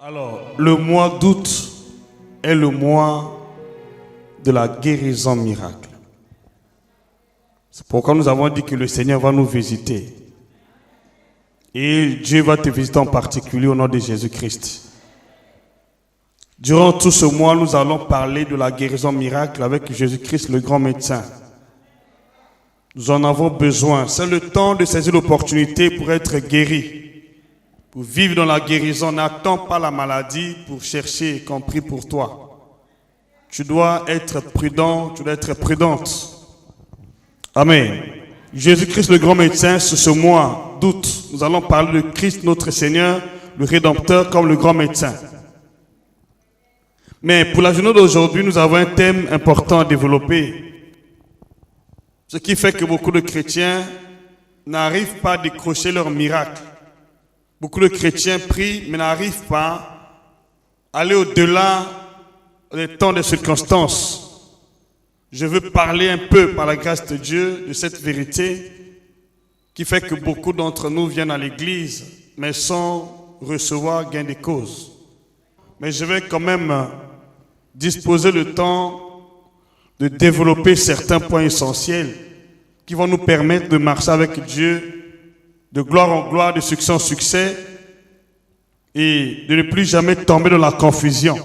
Alors, le mois d'août est le mois de la guérison miracle. C'est pourquoi nous avons dit que le Seigneur va nous visiter. Et Dieu va te visiter en particulier au nom de Jésus-Christ. Durant tout ce mois, nous allons parler de la guérison miracle avec Jésus-Christ, le grand médecin. Nous en avons besoin. C'est le temps de saisir l'opportunité pour être guéri. Pour vivre dans la guérison, n'attends pas la maladie pour chercher, y compris pour toi. Tu dois être prudent, tu dois être prudente. Amen. Jésus-Christ, le grand médecin, sur ce mois d'août, nous allons parler de Christ, notre Seigneur, le Rédempteur, comme le grand médecin. Mais pour la journée d'aujourd'hui, nous avons un thème important à développer. Ce qui fait que beaucoup de chrétiens n'arrivent pas à décrocher leur miracle. Beaucoup de chrétiens prient, mais n'arrivent pas à aller au-delà des temps des circonstances. Je veux parler un peu, par la grâce de Dieu, de cette vérité qui fait que beaucoup d'entre nous viennent à l'église, mais sans recevoir gain de cause. Mais je vais quand même disposer le temps de développer certains points essentiels qui vont nous permettre de marcher avec Dieu de gloire en gloire, de succès en succès, et de ne plus jamais tomber dans la confusion.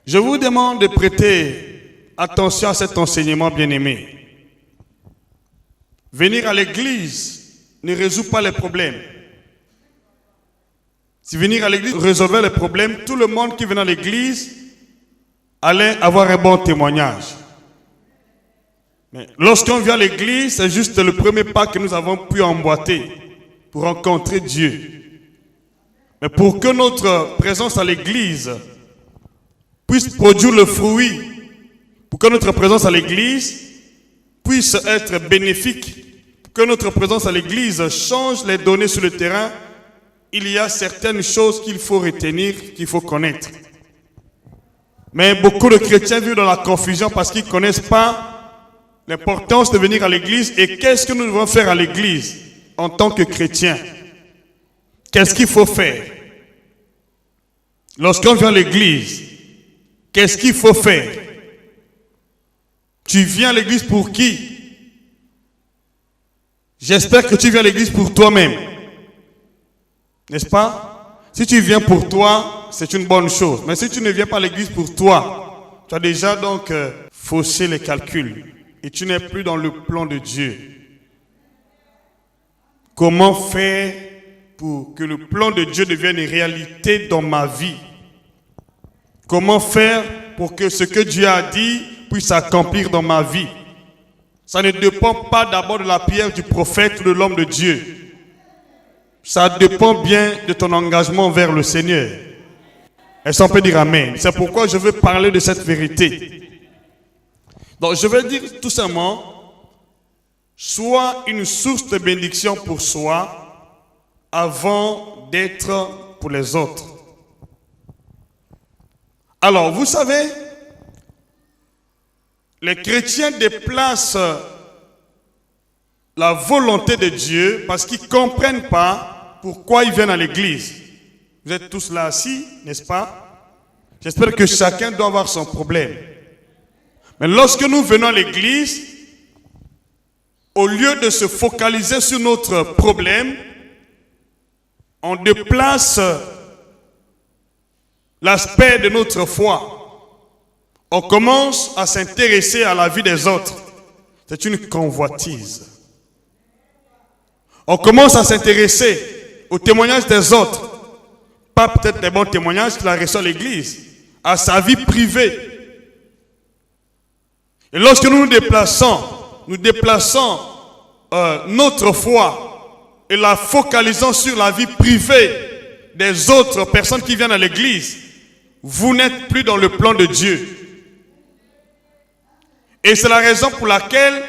Je vous demande de prêter attention à cet enseignement bien-aimé. Venir à l'église ne résout pas les problèmes. Si venir à l'église résolvait les problèmes, tout le monde qui venait à l'église allait avoir un bon témoignage. Mais lorsqu'on vient à l'église, c'est juste le premier pas que nous avons pu emboîter pour rencontrer Dieu. Mais pour que notre présence à l'église puisse produire le fruit, pour que notre présence à l'église puisse être bénéfique, pour que notre présence à l'église change les données sur le terrain, il y a certaines choses qu'il faut retenir, qu'il faut connaître. Mais beaucoup de chrétiens vivent dans la confusion parce qu'ils ne connaissent pas l'importance de venir à l'église et qu'est-ce que nous devons faire à l'église en tant que chrétiens. Qu'est-ce qu'il faut faire? Lorsqu'on vient à l'église, qu'est-ce qu'il faut faire? Tu viens à l'église pour qui? J'espère que tu viens à l'église pour toi-même. N'est-ce pas? Si tu viens pour toi, c'est une bonne chose. Mais si tu ne viens pas à l'église pour toi, tu as déjà donc faussé les calculs. Et tu n'es plus dans le plan de Dieu. Comment faire pour que le plan de Dieu devienne une réalité dans ma vie? Comment faire pour que ce que Dieu a dit puisse s'accomplir dans ma vie? Ça ne dépend pas d'abord de la prière du prophète ou de l'homme de Dieu. Ça dépend bien de ton engagement vers le Seigneur. Est-ce qu'on peut dire Amen? C'est pourquoi je veux parler de cette vérité. Donc je vais dire tout simplement, sois une source de bénédiction pour soi avant d'être pour les autres. Alors vous savez, les chrétiens déplacent la volonté de Dieu parce qu'ils ne comprennent pas pourquoi ils viennent à l'église. Vous êtes tous là assis, n'est-ce pas? J'espère que chacun doit avoir son problème. Mais lorsque nous venons à l'église, au lieu de se focaliser sur notre problème, on déplace l'aspect de notre foi. On commence à s'intéresser à la vie des autres. C'est une convoitise. On commence à s'intéresser au témoignage des autres. Pas peut-être des bons témoignages qu'il a reçus à l'église, à sa vie privée. Et lorsque nous nous déplaçons notre foi et la focalisons sur la vie privée des autres personnes qui viennent à l'église, vous n'êtes plus dans le plan de Dieu. Et c'est la raison pour laquelle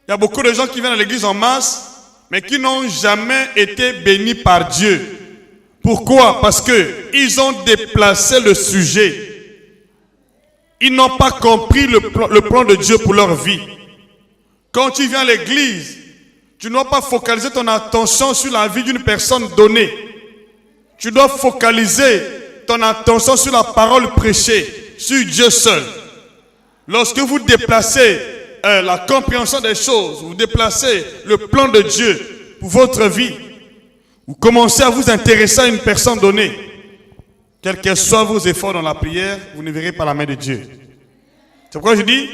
il y a beaucoup de gens qui viennent à l'église en masse, mais qui n'ont jamais été bénis par Dieu. Pourquoi? Parce qu'ils ont déplacé le sujet. Ils n'ont pas compris le plan de Dieu pour leur vie. Quand tu viens à l'église, tu ne dois pas focaliser ton attention sur la vie d'une personne donnée. Tu dois focaliser ton attention sur la parole prêchée, sur Dieu seul. Lorsque vous déplacez la compréhension des choses, vous déplacez le plan de Dieu pour votre vie, vous commencez à vous intéresser à une personne donnée. Quels que soient vos efforts dans la prière, vous ne verrez pas la main de Dieu. C'est pourquoi je dis,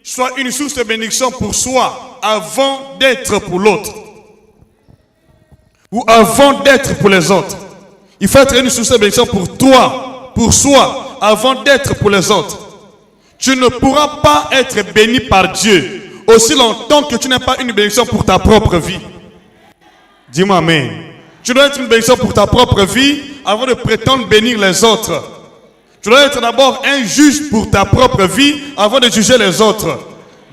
sois une source de bénédiction pour soi avant d'être pour l'autre. Ou avant d'être pour les autres. Il faut être une source de bénédiction pour toi, pour soi, avant d'être pour les autres. Tu ne pourras pas être béni par Dieu aussi longtemps que tu n'es pas une bénédiction pour ta propre vie. Dis-moi amen. Tu dois être une bénédiction pour ta propre vie avant de prétendre bénir les autres. Tu dois être d'abord un juge pour ta propre vie avant de juger les autres.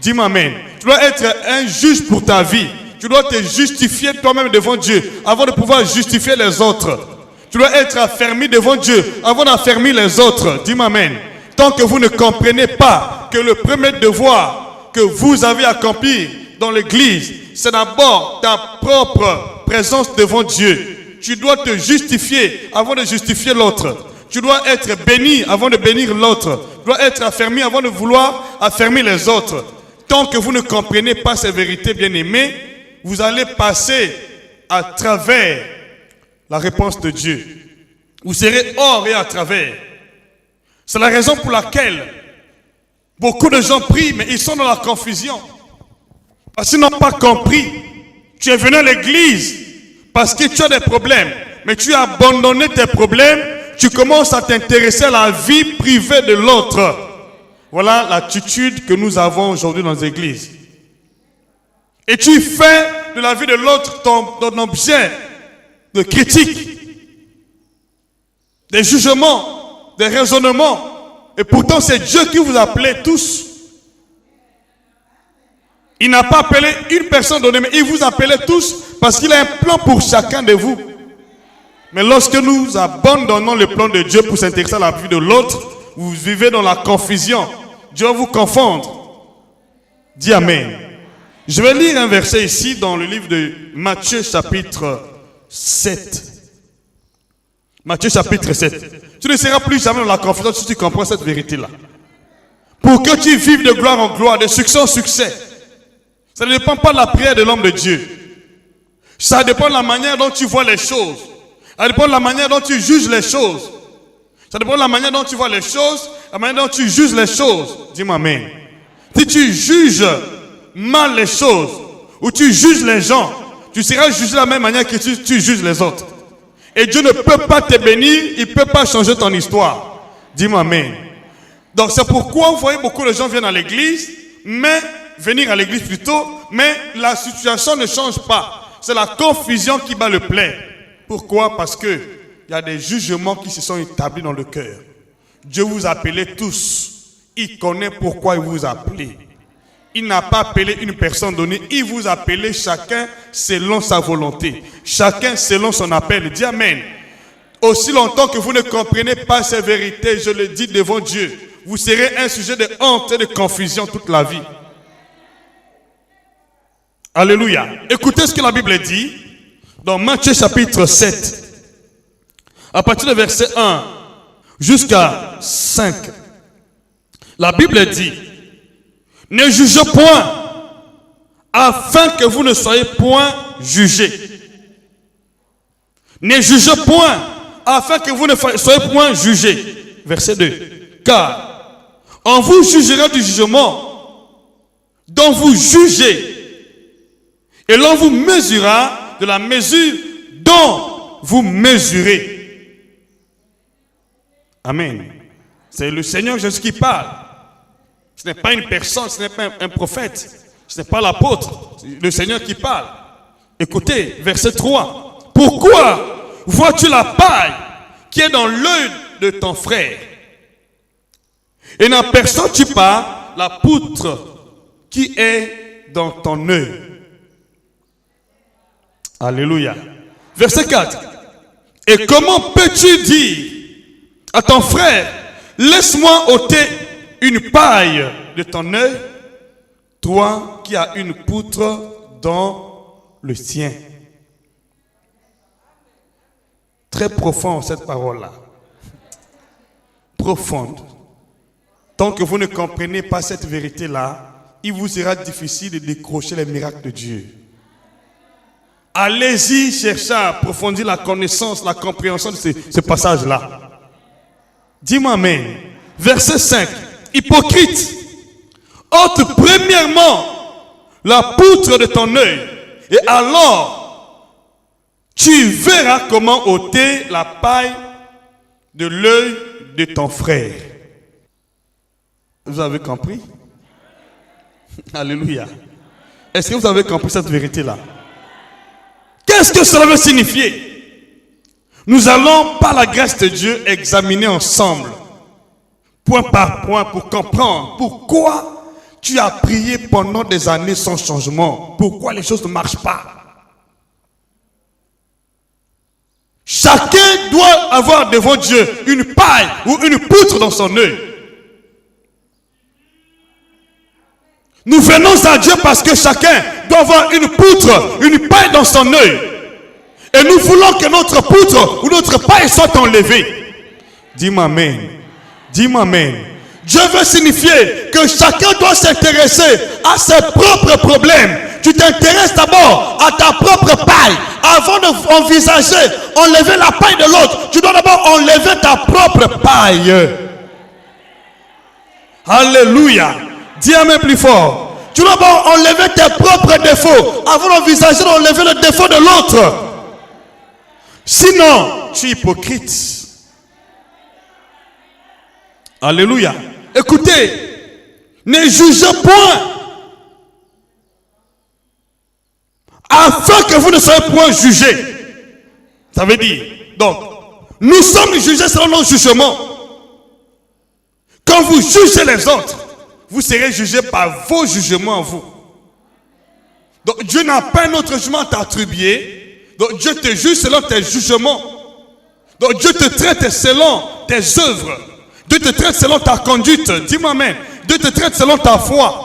Dis-moi amen. Tu dois être un juge pour ta vie. Tu dois te justifier toi-même devant Dieu avant de pouvoir justifier les autres. Tu dois être affermi devant Dieu avant d'affermir les autres. Dis-moi amen. Tant que vous ne comprenez pas que le premier devoir que vous avez accompli dans l'église, c'est d'abord ta propre présence devant Dieu. Tu dois te justifier avant de justifier l'autre. Tu dois être béni avant de bénir l'autre. Tu dois être affermi avant de vouloir affermir les autres. Tant que vous ne comprenez pas ces vérités, bien-aimés, vous allez passer à travers la réponse de Dieu. Vous serez hors et à travers. C'est la raison pour laquelle beaucoup de gens prient, mais ils sont dans la confusion. Parce qu'ils n'ont pas compris. Tu es venu à l'église parce que tu as des problèmes, mais tu as abandonné tes problèmes, tu commences à t'intéresser à la vie privée de l'autre. Voilà l'attitude que nous avons aujourd'hui dans les églises. Et tu fais de la vie de l'autre ton objet de critique, des jugements, des raisonnements. Et pourtant, c'est Dieu qui vous appelait tous. Il n'a pas appelé une personne donnée, mais il vous appelait tous parce qu'il a un plan pour chacun de vous. Mais lorsque nous abandonnons le plan de Dieu pour s'intéresser à la vie de l'autre, vous vivez dans la confusion. Dieu va vous confondre. Dis Amen. Je vais lire un verset ici dans le livre de Matthieu chapitre 7. Matthieu chapitre 7. Tu ne seras plus jamais dans la confusion si tu comprends cette vérité-là. Pour que tu vives de gloire en gloire, de succès en succès. Ça ne dépend pas de la prière de l'homme de Dieu. Ça dépend de la manière dont tu vois les choses. Ça dépend de la manière dont tu juges les choses. Ça dépend de la manière dont tu vois les choses, la manière dont tu juges les choses. Dis-moi amen. Si tu juges mal les choses, ou tu juges les gens, tu seras jugé de la même manière que tu juges les autres. Et Dieu ne peut pas te bénir, il ne peut pas changer ton histoire. Dis-moi amen. Donc c'est pourquoi vous voyez beaucoup de gens viennent à l'église, mais venir à l'église plutôt, mais la situation ne change pas. C'est la confusion qui bat le plein. Pourquoi? Parce que il y a des jugements qui se sont établis dans le cœur. Dieu vous a appelés tous. Il connaît pourquoi il vous a appelés. Il n'a pas appelé une personne donnée. Il vous a appelé chacun selon sa volonté. Chacun selon son appel. Dis Amen. Aussi longtemps que vous ne comprenez pas ces vérités, je le dis devant Dieu, vous serez un sujet de honte et de confusion toute la vie. Alléluia. Écoutez ce que la Bible dit dans Matthieu chapitre 7. À partir du verset 1 jusqu'à 5. La Bible dit: ne jugez point, afin que vous ne soyez point jugés. Ne jugez point, afin que vous ne soyez point jugés. Verset 2. Car on vous jugera du jugement dont vous jugez, et l'on vous mesurera de la mesure dont vous mesurez. Amen. C'est le Seigneur Jésus qui parle. Ce n'est pas une personne, ce n'est pas un prophète, ce n'est pas l'apôtre, c'est le Seigneur qui parle. Écoutez, verset 3. Pourquoi vois-tu la paille qui est dans l'œil de ton frère et n'aperçois-tu pas la poutre qui est dans ton œil? Alléluia. Verset 4. Et comment peux-tu dire à ton frère: laisse-moi ôter une paille de ton œil, toi qui as une poutre dans le sien? Très profond cette parole-là. Profonde. Tant que vous ne comprenez pas cette vérité-là, il vous sera difficile de décrocher les miracles de Dieu. Allez-y chercher à approfondir la connaissance, la compréhension de ce passage-là. Dis-moi amen. Verset 5. Hypocrite, ôte premièrement la poutre de ton œil, et alors tu verras comment ôter la paille de l'œil de ton frère. Vous avez compris? Alléluia. Est-ce que vous avez compris cette vérité-là? Qu'est-ce que cela veut signifier? Nous allons, par la grâce de Dieu, examiner ensemble, point par point, pour comprendre pourquoi tu as prié pendant des années sans changement. Pourquoi les choses ne marchent pas? Chacun doit avoir devant Dieu une paille ou une poutre dans son œil. Nous venons à Dieu parce que chacun doit avoir une poutre, une paille dans son œil. Et nous voulons que notre poutre ou notre paille soit enlevée. Dis-moi amen. Dis-moi amen. Dieu veut signifier que chacun doit s'intéresser à ses propres problèmes. Tu t'intéresses d'abord à ta propre paille. Avant d'envisager enlever la paille de l'autre, tu dois d'abord enlever ta propre paille. Alléluia. Dis amen plus fort. Tu dois d'abord enlever tes propres défauts avant d'envisager d'enlever le défaut de l'autre. Sinon, tu es hypocrite. Alléluia. Écoutez, ne jugez point, afin que vous ne soyez point jugés. Ça veut dire, donc, nous sommes jugés selon nos jugements. Quand vous jugez les autres, vous serez jugés par vos jugements à vous. Donc Dieu n'a pas un autre jugement à t'attribuer. Donc Dieu te juge selon tes jugements. Donc Dieu te traite selon tes œuvres. Dieu te traite selon ta conduite. Dis-moi amen. Dieu te traite selon ta foi.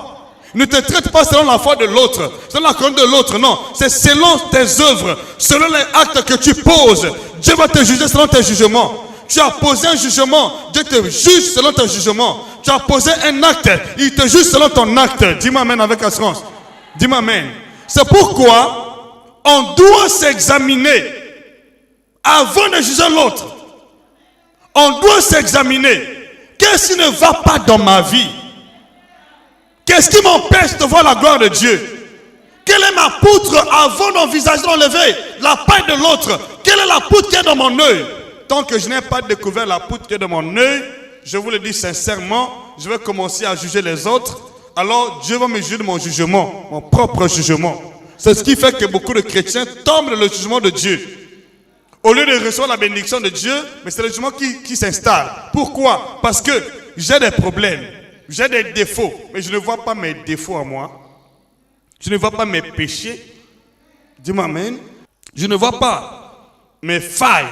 Il ne te traite pas selon la foi de l'autre, selon la conduite de l'autre. Non, c'est selon tes œuvres, selon les actes que tu poses. Dieu va te juger selon tes jugements. Tu as posé un jugement, Dieu te juge selon ton jugement. Tu as posé un acte, il te juge selon ton acte. Dis-moi amen avec assurance. Dis-moi amen. C'est pourquoi on doit s'examiner avant de juger l'autre. On doit s'examiner. Qu'est-ce qui ne va pas dans ma vie? Qu'est-ce qui m'empêche de voir la gloire de Dieu? Quelle est ma poutre avant d'envisager d'enlever la paille de l'autre? Quelle est la poutre qui est dans mon œil? Tant que je n'ai pas découvert la poutre qui est dans mon œil, je vous le dis sincèrement, je vais commencer à juger les autres. Alors Dieu va me juger de mon jugement, mon propre jugement. C'est ce qui fait que beaucoup de chrétiens tombent dans le jugement de Dieu. Au lieu de recevoir la bénédiction de Dieu, mais c'est le jugement qui s'installe. Pourquoi? Parce que j'ai des problèmes, j'ai des défauts, mais je ne vois pas mes défauts à moi. Je ne vois pas mes péchés. Dis-moi amen. Je ne vois pas mes failles.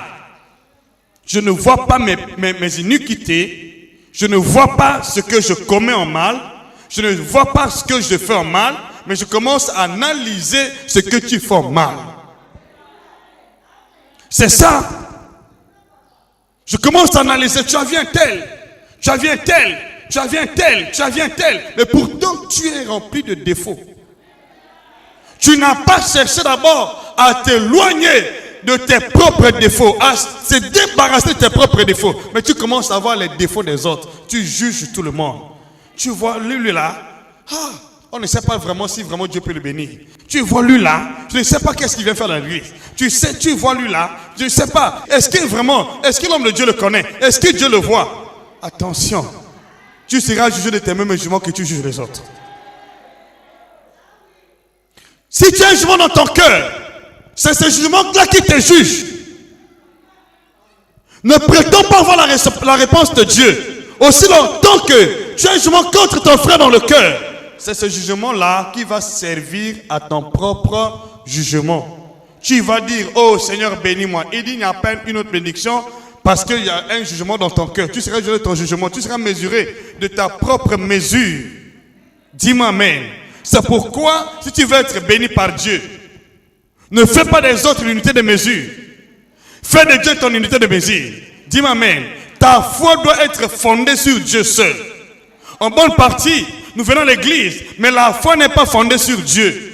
Je ne vois pas mes iniquités. Je ne vois pas ce que je commets en mal. Je ne vois pas ce que je fais en mal. Mais je commence à analyser ce que tu fais en mal. C'est ça. Je commence à analyser. Tu as vu un tel. Tu as vu un tel. Tu as vu un tel. Tu as vu un tel. Mais pourtant, tu es rempli de défauts. Tu n'as pas cherché d'abord à t'éloigner de tes propres défauts, à se débarrasser de tes propres défauts. Mais tu commences à voir les défauts des autres. Tu juges tout le monde. Tu vois lui là. On ne sait pas vraiment si vraiment Dieu peut le bénir. Tu vois lui là. Je ne sais pas qu'est-ce qu'il vient faire dans l'église. Tu vois lui là. Je ne sais pas. Est-ce que l'homme de Dieu le connaît? Est-ce que Dieu le voit? Attention. Tu seras jugé de tes mêmes jugements que tu juges les autres. Si tu as un jugement dans ton cœur, c'est ce jugement-là qui te juge. Ne prétends pas avoir la réponse de Dieu. Aussi longtemps que tu as un jugement contre ton frère dans le cœur, c'est ce jugement-là qui va servir à ton propre jugement. Tu vas dire, oh Seigneur, bénis-moi. Il dit, il n'y a pas une autre bénédiction parce qu'il y a un jugement dans ton cœur. Tu seras jugé de ton jugement. Tu seras mesuré de ta propre mesure. Dis-moi amen. C'est pourquoi, si tu veux être béni par Dieu, ne fais pas des autres l'unité de mesure. Fais de Dieu ton unité de mesure. Dis-moi amen. Ta foi doit être fondée sur Dieu seul. En bonne partie, nous venons à l'église, mais la foi n'est pas fondée sur Dieu.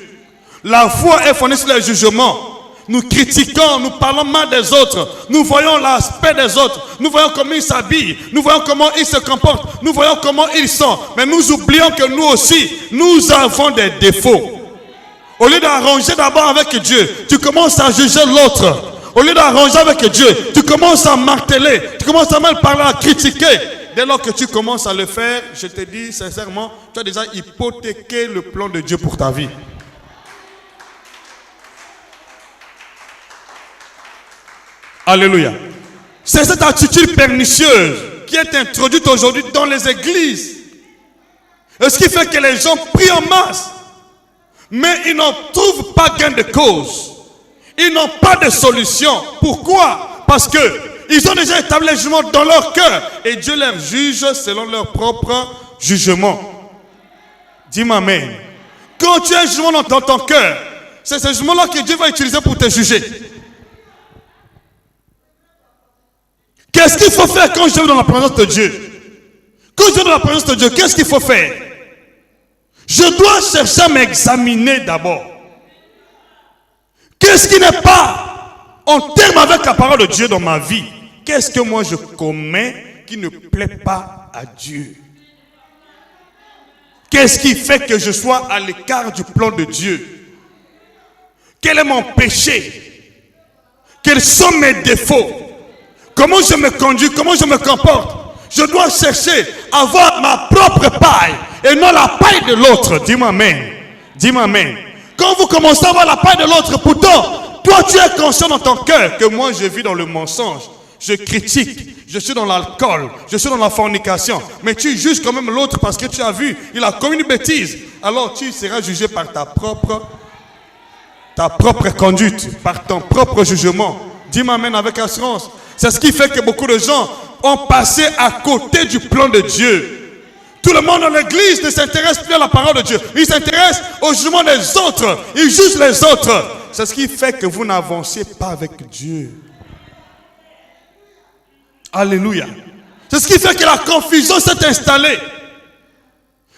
La foi est fondée sur les jugements. Nous critiquons, nous parlons mal des autres. Nous voyons l'aspect des autres. Nous voyons comment ils s'habillent. Nous voyons comment ils se comportent. Nous voyons comment ils sont. Mais nous oublions que nous aussi, nous avons des défauts. Au lieu d'arranger d'abord avec Dieu, tu commences à juger l'autre. Au lieu d'arranger avec Dieu, tu commences à marteler. Tu commences à mal parler, à critiquer. Dès lors que tu commences à le faire, je te dis sincèrement, tu as déjà hypothéqué le plan de Dieu pour ta vie. Alléluia. C'est cette attitude pernicieuse qui est introduite aujourd'hui dans les églises. Et ce qui fait que les gens prient en masse. Mais ils n'en trouvent pas gain de cause. Ils n'ont pas de solution. Pourquoi? Parce qu'ils ont déjà établi les jugements dans leur cœur. Et Dieu les juge selon leur propre jugement. Dis-moi amen. Quand tu as un jugement dans ton cœur, c'est ce jugement-là que Dieu va utiliser pour te juger. Qu'est-ce qu'il faut faire quand je vais dans la présence de Dieu? Quand je vais dans la présence de Dieu, qu'est-ce qu'il faut faire? Je dois chercher à m'examiner d'abord. Qu'est-ce qui n'est pas en termes avec la parole de Dieu dans ma vie? Qu'est-ce que moi je commets qui ne plaît pas à Dieu? Qu'est-ce qui fait que je sois à l'écart du plan de Dieu? Quel est mon péché? Quels sont mes défauts? Comment je me conduis? Comment je me comporte? Je dois chercher à avoir ma propre paille et non la paille de l'autre. Dis-moi amen. Dis-moi amen. Quand vous commencez à voir la paille de l'autre, pourtant, toi tu es conscient dans ton cœur que moi je vis dans le mensonge. Je critique, je suis dans l'alcool, je suis dans la fornication. Mais tu juges quand même l'autre parce que tu as vu, il a commis une bêtise. Alors tu seras jugé par ta propre conduite, par ton propre jugement. Dis-moi amen avec assurance. C'est ce qui fait que beaucoup de gens ont passé à côté du plan de Dieu. Tout le monde dans l'église ne s'intéresse plus à la parole de Dieu. Il s'intéresse au jugement des autres. Il juge les autres. C'est ce qui fait que vous n'avancez pas avec Dieu. Alléluia. C'est ce qui fait que la confusion s'est installée.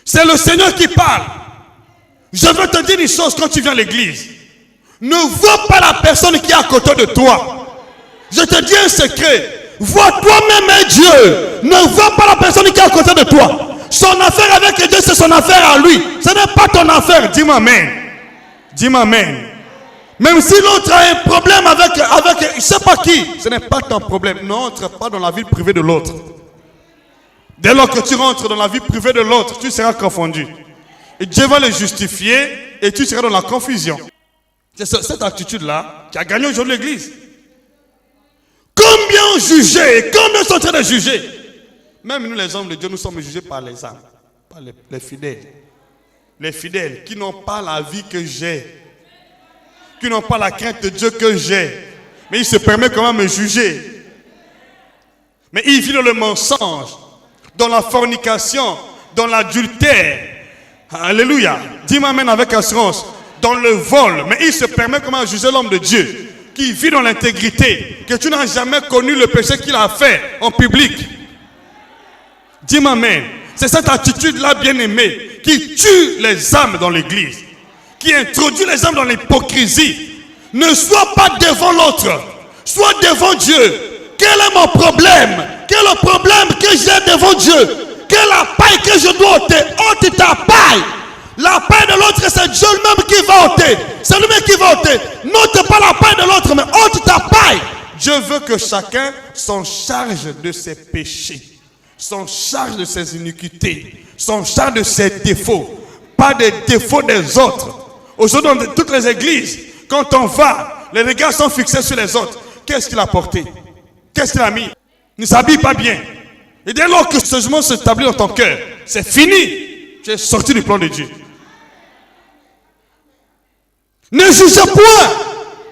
C'est le Seigneur qui parle. Je veux te dire une chose quand tu viens à l'église. Ne vois pas la personne qui est à côté de toi. Je te dis un secret. Vois toi-même un Dieu. Ne vois pas la personne qui est à côté de toi. Son affaire avec Dieu, c'est son affaire à lui. Ce n'est pas ton affaire. Dis-moi amen. Dis-moi amen. Même si l'autre a un problème avec je ne sais pas qui, ce n'est pas ton problème. N'entre pas dans la vie privée de l'autre. Dès lors que tu rentres dans la vie privée de l'autre, tu seras confondu. Et Dieu va le justifier et tu seras dans la confusion. C'est cette attitude-là qui a gagné aujourd'hui l'église. Combien ont jugé? Combien sont en train de juger? Même nous les hommes de Dieu, nous sommes jugés par les âmes, par les fidèles. Les fidèles qui n'ont pas la vie que j'ai, qui n'ont pas la crainte de Dieu que j'ai. Mais ils se permettent quand même de me juger. Mais ils vivent dans le mensonge, dans la fornication, dans l'adultère. Alléluia. Dis-moi amen avec assurance. Dans le vol. Mais ils se permettent quand même de juger l'homme de Dieu qui vit dans l'intégrité, que tu n'as jamais connu le péché qu'il a fait en public. Dis-moi amen. C'est cette attitude-là, bien-aimée, qui tue les âmes dans l'église, qui introduit les âmes dans l'hypocrisie. Ne sois pas devant l'autre, sois devant Dieu. Quel est mon problème? Quel est le problème que j'ai devant Dieu? Quelle est la paille que je dois ôter? Ôte ta paille. La paille de l'autre, c'est Dieu lui-même qui va ôter. C'est lui-même qui va ôter. N'ôte pas la paille de l'autre, mais ôte ta paille. Dieu veut que chacun s'en charge de ses péchés, s'en charge de ses iniquités, s'en charge de ses défauts, pas des défauts des autres. Aujourd'hui, dans toutes les églises, quand on va, les regards sont fixés sur les autres. Qu'est-ce qu'il a porté? Qu'est-ce qu'il a mis? Il ne s'habille pas bien. Et dès lors que ce jugement s'établit dans ton cœur, c'est fini. Tu es sorti du plan de Dieu. Ne jugez point,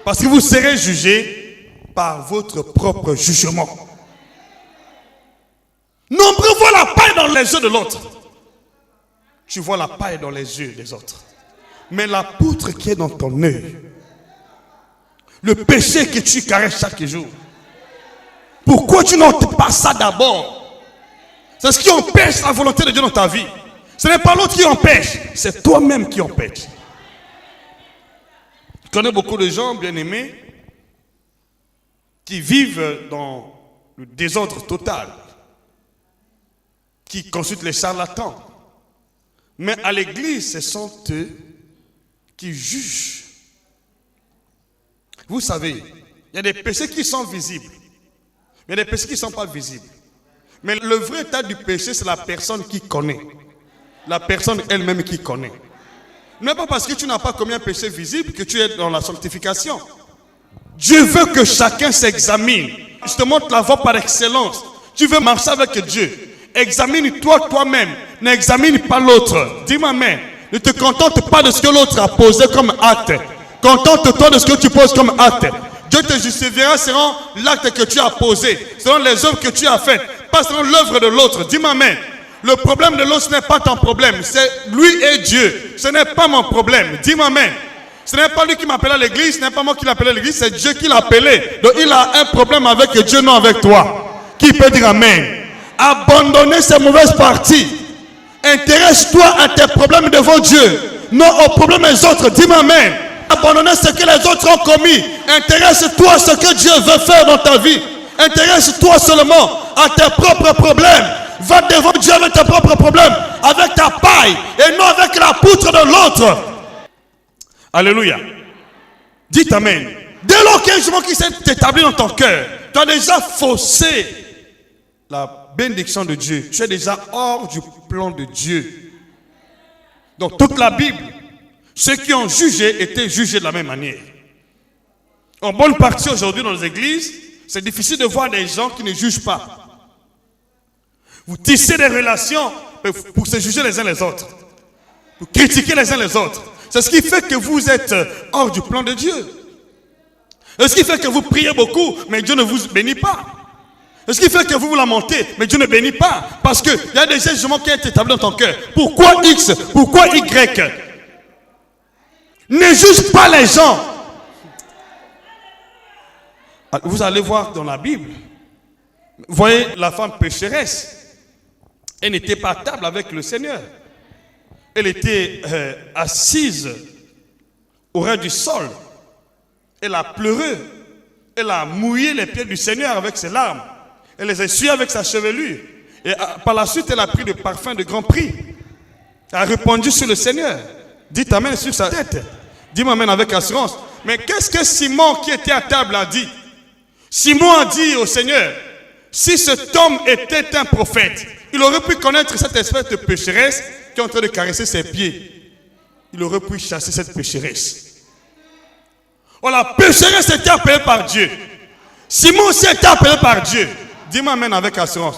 parce que vous serez jugé par votre propre jugement. Nombreux voient la paille dans les yeux de l'autre. Tu vois la paille dans les yeux des autres. Mais la poutre qui est dans ton œil, le péché que tu caresses chaque jour, Pourquoi tu n'ôtes pas ça d'abord? C'est ce qui empêche la volonté de Dieu dans ta vie. Ce n'est pas l'autre qui empêche, c'est toi-même qui empêche. Je connais beaucoup de gens bien-aimés qui vivent dans le désordre total, qui consultent les charlatans. Mais à l'église, ce sont eux qui jugent. Vous savez, il y a des péchés qui sont visibles, mais il y a des péchés qui ne sont pas visibles. Mais le vrai état du péché, c'est la personne qui connaît. La personne elle-même qui connaît. Non pas parce que tu n'as pas commis un péché visible que tu es dans la sanctification. Dieu veut que chacun s'examine. Je te montre la voie par excellence. Tu veux marcher avec Dieu. Examine-toi toi-même. N'examine pas l'autre. Dis-moi amen. Ne te contente pas de ce que l'autre a posé comme acte. Contente-toi de ce que tu poses comme acte. Dieu te justifiera selon l'acte que tu as posé, selon les œuvres que tu as faites, pas selon l'œuvre de l'autre. Dis-moi amen. Le problème de l'autre, ce n'est pas ton problème. C'est lui et Dieu. Ce n'est pas mon problème. Dis-moi amen. Ce n'est pas lui qui m'appelle à l'église, ce n'est pas moi qui l'appelle à l'église, c'est Dieu qui l'a appelé. Donc il a un problème avec Dieu, non avec toi. Qui peut dire amen? Abandonner ces mauvaises parties. Intéresse-toi à tes problèmes devant Dieu, non aux problèmes des autres. Dis-moi amen. Abandonner ce que les autres ont commis. Intéresse-toi à ce que Dieu veut faire dans ta vie. Intéresse-toi seulement à tes propres problèmes. Va devant Dieu avec tes propres problèmes, avec ta paille et non avec la poutre de l'autre. Alléluia. Dites amen. Dès lors qu'il y a un jugement qui s'est établi dans ton cœur, tu as déjà faussé la bénédiction de Dieu. Tu es déjà hors du plan de Dieu. Donc toute la Bible, ceux qui ont jugé étaient jugés de la même manière. En bonne partie aujourd'hui dans les églises, c'est difficile de voir des gens qui ne jugent pas. Vous tissez des relations pour se juger les uns les autres. Pour critiquer les uns les autres. C'est ce qui fait que vous êtes hors du plan de Dieu. C'est ce qui fait que vous priez beaucoup, mais Dieu ne vous bénit pas. C'est ce qui fait que vous vous lamentez, mais Dieu ne bénit pas. Parce qu'il y a des jugements qui sont établis dans ton cœur. Pourquoi X? Pourquoi Y? Ne juge pas les gens. Vous allez voir dans la Bible. Vous voyez la femme pécheresse. Elle n'était pas à table avec le Seigneur. Elle était assise au ras du sol. Elle a pleuré. Elle a mouillé les pieds du Seigneur avec ses larmes. Elle les a essuyées avec sa chevelure. Et par la suite, elle a pris le parfum de grand prix. Elle a répandu sur le Seigneur. Dites amen sur sa tête. Dis-moi amen avec assurance. Mais qu'est-ce que Simon qui était à table a dit? Simon a dit au Seigneur, si cet homme était un prophète, il aurait pu connaître cette espèce de pécheresse qui est en train de caresser ses pieds. Il aurait pu chasser cette pécheresse. Oh, la pécheresse était appelée par Dieu. Simon aussi était appelé par Dieu. Dis-moi amen avec assurance.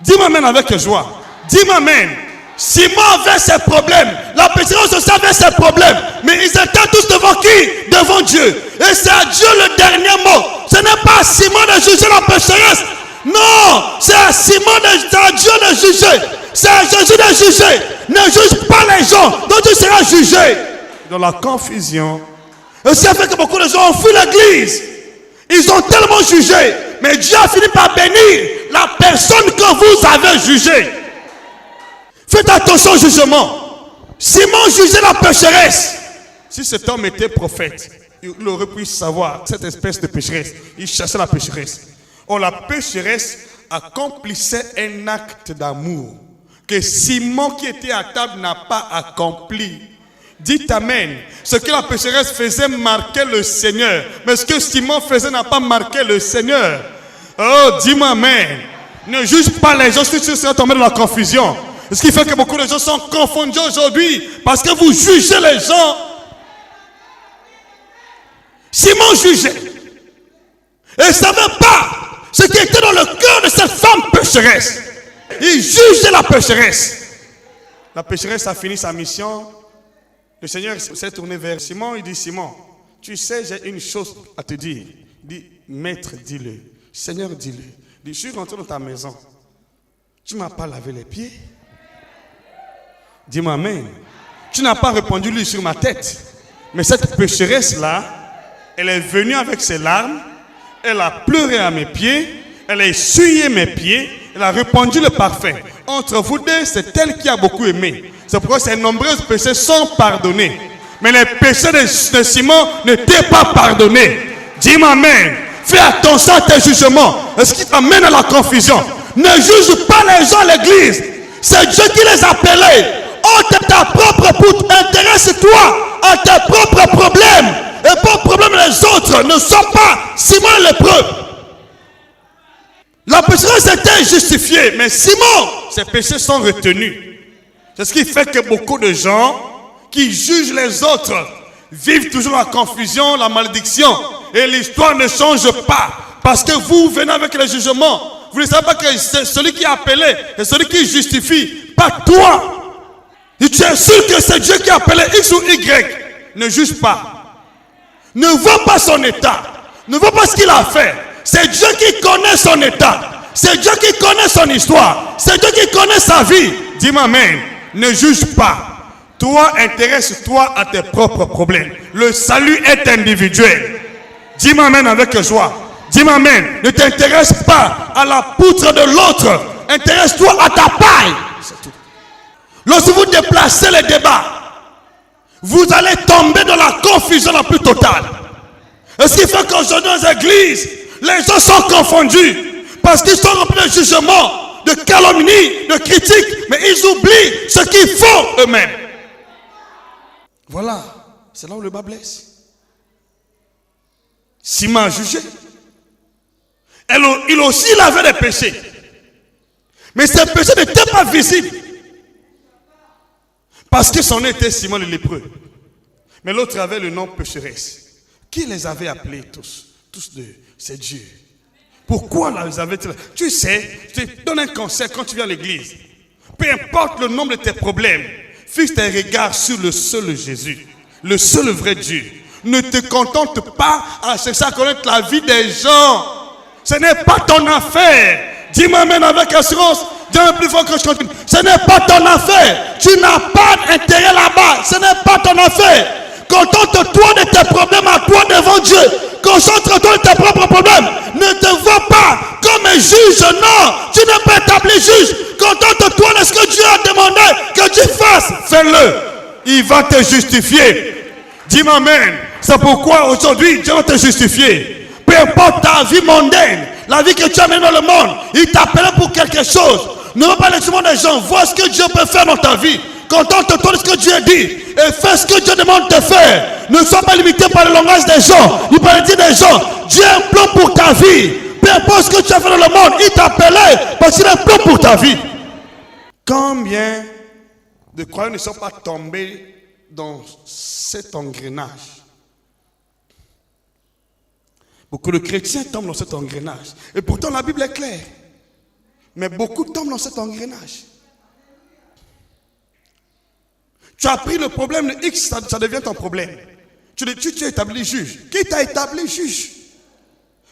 Dis-moi amen avec joie. Dis-moi amen. Simon avait ses problèmes. La pécheresse aussi avait ses problèmes. Mais ils étaient tous devant qui? Devant Dieu. Et c'est à Dieu le dernier mot. Ce n'est pas à Simon de juger la pécheresse. Non, c'est à Simon, c'est à Dieu de juger. C'est à Jésus de juger. Ne juge pas les gens, donc tu seras jugé. Dans la confusion. Et ça fait que beaucoup de gens ont fui l'église. Ils ont tellement jugé. Mais Dieu a fini par bénir la personne que vous avez jugée. Faites attention au jugement. Simon jugeait la pécheresse. Si cet homme était prophète, il aurait pu savoir cette espèce de pécheresse. Il chassait la pécheresse. Or, la pécheresse accomplissait un acte d'amour que Simon qui était à table n'a pas accompli. Dites amen. Ce que la pécheresse faisait marquait le Seigneur. Mais ce que Simon faisait n'a pas marqué le Seigneur. Oh, dis-moi amen. Ne juge pas les gens si tu seras tombé dans la confusion. Ce qui fait que beaucoup de gens sont confondus aujourd'hui parce que vous jugez les gens. Simon jugeait. Et il ne savait pas ce qui était dans le cœur de cette femme pécheresse. Il jugeait la pécheresse. La pécheresse a fini sa mission. Le Seigneur s'est tourné vers Simon. Il dit, Simon, tu sais, j'ai une chose à te dire. Il dit, maître, dis-le. Seigneur, dis-le. Il dit, je suis rentré dans ta maison. Tu ne m'as pas lavé les pieds. Dis-moi amen. Tu n'as pas répandu l'huile sur ma tête. Mais cette pécheresse-là, elle est venue avec ses larmes. Elle a pleuré à mes pieds. Elle a essuyé mes pieds, elle a répandu le parfum. Entre vous deux, c'est elle qui a beaucoup aimé. C'est pourquoi ses nombreux péchés sont pardonnés. Mais les péchés de Simon n'étaient pas pardonnés. Dis-moi amen. Fais attention à tes jugements. Est-ce qui t'amène à la confusion? Ne juge pas les gens à l'église. C'est Dieu qui les a appelés. Ôte ta propre poutre. Intéresse-toi à tes propres problèmes. Et pas problème des autres. Ne sois pas Simon le lépreux. La pécheresse était justifiée, mais Simon, ses péchés sont retenus. C'est ce qui fait que beaucoup de gens qui jugent les autres vivent toujours la confusion, la malédiction. Et l'histoire ne change pas. Parce que vous venez avec les jugements. Vous ne savez pas que c'est celui qui est appelé, c'est celui qui justifie, pas toi. Et tu es sûr que c'est Dieu qui a appelé X ou Y. Ne juge pas. Ne vois pas son état. Ne vois pas ce qu'il a fait. C'est Dieu qui connaît son état. C'est Dieu qui connaît son histoire. C'est Dieu qui connaît sa vie. Dis-moi amen. Ne juge pas. Toi, intéresse-toi à tes propres problèmes. Le salut est individuel. Dis-moi amen avec joie. Dis-moi amen. Ne t'intéresse pas à la poutre de l'autre. Intéresse-toi à ta paille. C'est tout. Lorsque vous déplacez les débats, vous allez tomber dans la confusion la plus totale. Et ce qui fait qu'aujourd'hui dans les églises, les gens sont confondus. Parce qu'ils sont remplis de jugements, de calomnie, de critiques. Mais ils oublient ce qu'ils font eux-mêmes. Voilà. C'est là où le bas blesse. Simon a jugé. Il aussi il avait des péchés. Mais ces péchés n'étaient pas visibles. Parce que son nom était Simon le lépreux. Mais l'autre avait le nom pécheresse. Qui les avait appelés tous? Tous deux. C'est Dieu. Pourquoi les avait-il? Tu sais, je te donne un conseil quand tu viens à l'église. Peu importe le nombre de tes problèmes, fixe tes regards sur le seul Jésus. Le seul vrai Dieu. Ne te contente pas à chercher à connaître la vie des gens. Ce n'est pas ton affaire. Dis-moi amen avec assurance. Dis-moi plus fort que je continue. Ce n'est pas ton affaire. Tu n'as pas d'intérêt là-bas. Ce n'est pas ton affaire. Contente-toi de tes problèmes à toi devant Dieu. Concentre-toi de tes propres problèmes. Ne te vois pas comme un juge. Non, tu n'es pas établi juge. Contente-toi de ce que Dieu a demandé que tu fasses. Fais-le. Il va te justifier. Dis-moi amen. C'est pourquoi aujourd'hui Dieu va te justifier. Peu importe ta vie mondaine, la vie que tu as menée dans le monde, il t'appelle pour quelque chose. Ne va pas les des gens. Vois ce que Dieu peut faire dans ta vie. Contente-toi de ce que Dieu dit et fais ce que Dieu demande de faire. Ne sois pas limité par le langage des gens, ni par les dits des gens. Dieu a un plan pour ta vie. Peu importe ce que tu as fait dans le monde, il t'a appelé parce qu'il a un plan pour ta vie. Combien de croyants ne sont pas tombés dans cet engrenage? Beaucoup de chrétiens tombent dans cet engrenage. Et pourtant la Bible est claire. Mais beaucoup tombent dans cet engrenage. Tu as pris le problème de X, ça devient ton problème. Tu es établi juge. Qui t'a établi juge?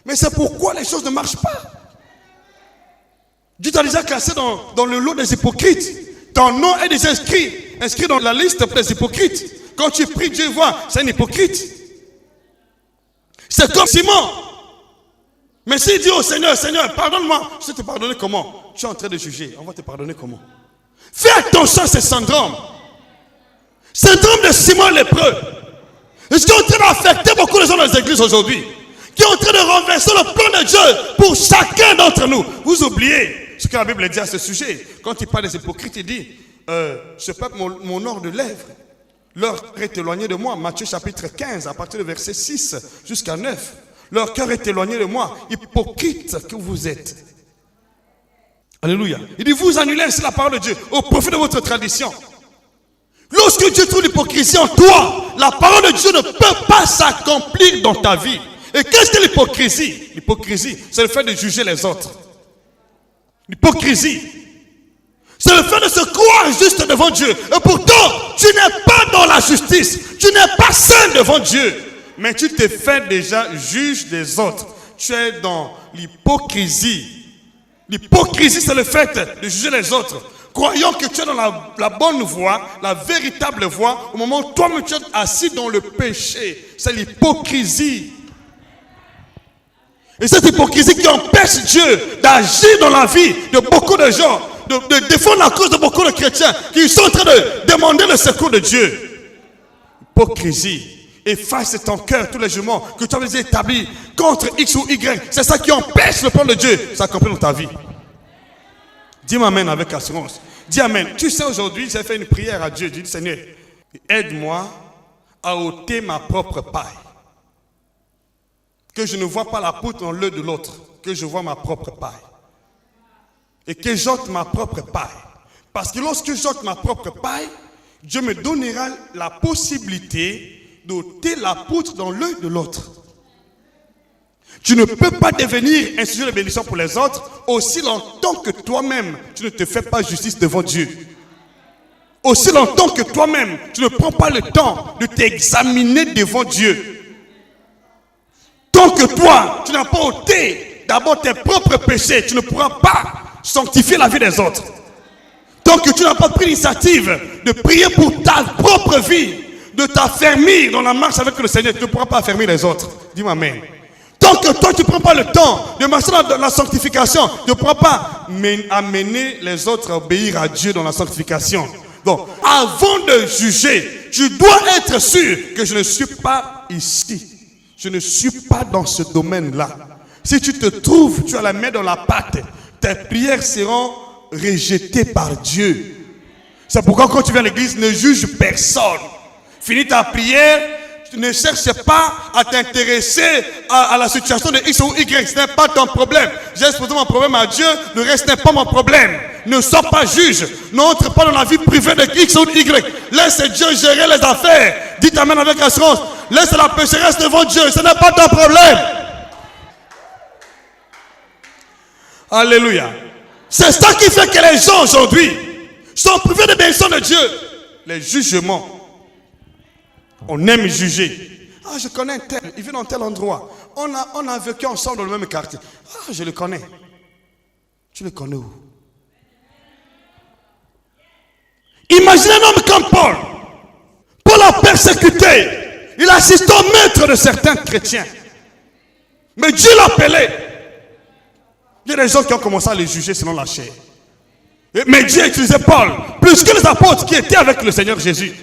Mais c'est pourquoi les choses ne marchent pas. Dieu t'a déjà classé dans le lot des hypocrites. Ton nom est déjà inscrit dans la liste des hypocrites. Quand tu pries, Dieu voit, c'est un hypocrite. C'est comme Simon. Mais s'il dit au Seigneur, Seigneur, pardonne-moi, je vais te pardonner comment? Tu es en train de juger, on va te pardonner comment? Fais attention à ces syndromes. Syndrome de Simon lépreux. Et qui est en train d'affecter beaucoup de gens dans les églises aujourd'hui. Qui est en train de renverser le plan de Dieu pour chacun d'entre nous. Vous oubliez ce que la Bible dit à ce sujet. Quand il parle des hypocrites, il dit, ce peuple m'honore de lèvres. Leur cœur est éloigné de moi. Matthieu chapitre 15, à partir du verset 6 jusqu'à 9. Leur cœur est éloigné de moi. Hypocrite que vous êtes. Alléluia. Il dit, vous annulez ainsi la parole de Dieu au profit de votre tradition. Lorsque Dieu trouve l'hypocrisie en toi, la parole de Dieu ne peut pas s'accomplir dans ta vie. Et qu'est-ce que l'hypocrisie? L'hypocrisie, c'est le fait de juger les autres. L'hypocrisie, c'est le fait de se croire juste devant Dieu. Et pourtant, tu n'es pas dans la justice. Tu n'es pas saint devant Dieu. Mais tu te fais déjà juge des autres. Tu es dans l'hypocrisie. L'hypocrisie, c'est le fait de juger les autres. Croyant que tu es dans la bonne voie, la véritable voie, au moment où toi-même tu es assis dans le péché. C'est l'hypocrisie. Et cette hypocrisie qui empêche Dieu d'agir dans la vie de beaucoup de gens, de défendre la cause de beaucoup de chrétiens qui sont en train de demander le secours de Dieu. Hypocrisie. Efface ton cœur tous les jugements que tu avais établis contre X ou Y. C'est ça qui empêche le plan de Dieu de s'accomplir dans ta vie. Dis-moi amen avec assurance. Dis amen. Tu sais, aujourd'hui, j'ai fait une prière à Dieu. J'ai dit, Seigneur, aide-moi à ôter ma propre paille. Que je ne vois pas la poutre dans l'œil de l'autre. Que je vois ma propre paille. Et que j'ôte ma propre paille. Parce que lorsque j'ôte ma propre paille, Dieu me donnera la possibilité d'ôter la poutre dans l'œil de l'autre. Tu ne peux pas devenir un sujet de bénédiction pour les autres aussi longtemps que toi-même, tu ne te fais pas justice devant Dieu. Aussi longtemps que toi-même, tu ne prends pas le temps de t'examiner devant Dieu. Tant que toi, tu n'as pas ôté d'abord tes propres péchés, tu ne pourras pas sanctifier la vie des autres. Tant que tu n'as pas pris l'initiative de prier pour ta propre vie, de t'affermir dans la marche avec le Seigneur, tu ne pourras pas affermir les autres. Dis-moi amen. Tant que toi, tu ne prends pas le temps de marcher dans la sanctification, tu ne pourras pas amener les autres à obéir à Dieu dans la sanctification. Donc, avant de juger, tu dois être sûr que je ne suis pas ici. Je ne suis pas dans ce domaine-là. Si tu te trouves, tu as la main dans la pâte, tes prières seront rejetées par Dieu. C'est pourquoi quand tu viens à l'église, ne juge personne. Finis ta prière, tu ne cherches pas à t'intéresser à la situation de X ou Y. Ce n'est pas ton problème. J'ai exposé mon problème à Dieu, le reste n'est pas mon problème. Ne sois pas juge. N'entre pas dans la vie privée de X ou Y. Laisse Dieu gérer les affaires. Dites amen avec assurance. Laisse la pécheresse devant Dieu. Ce n'est pas ton problème. Alléluia. C'est ça qui fait que les gens aujourd'hui sont privés de bénédiction de Dieu. Les jugements. On aime juger. Ah, je connais un tel, il vient dans tel endroit. On a vécu ensemble dans le même quartier. Ah, je le connais. Tu le connais où? Imaginez un homme comme Paul. Paul a persécuté. Il assiste au maître de certains chrétiens. Mais Dieu l'a appelé. Il y a des gens qui ont commencé à les juger selon la chair. Mais Dieu a utilisé Paul plus que les apôtres qui étaient avec le Seigneur Jésus.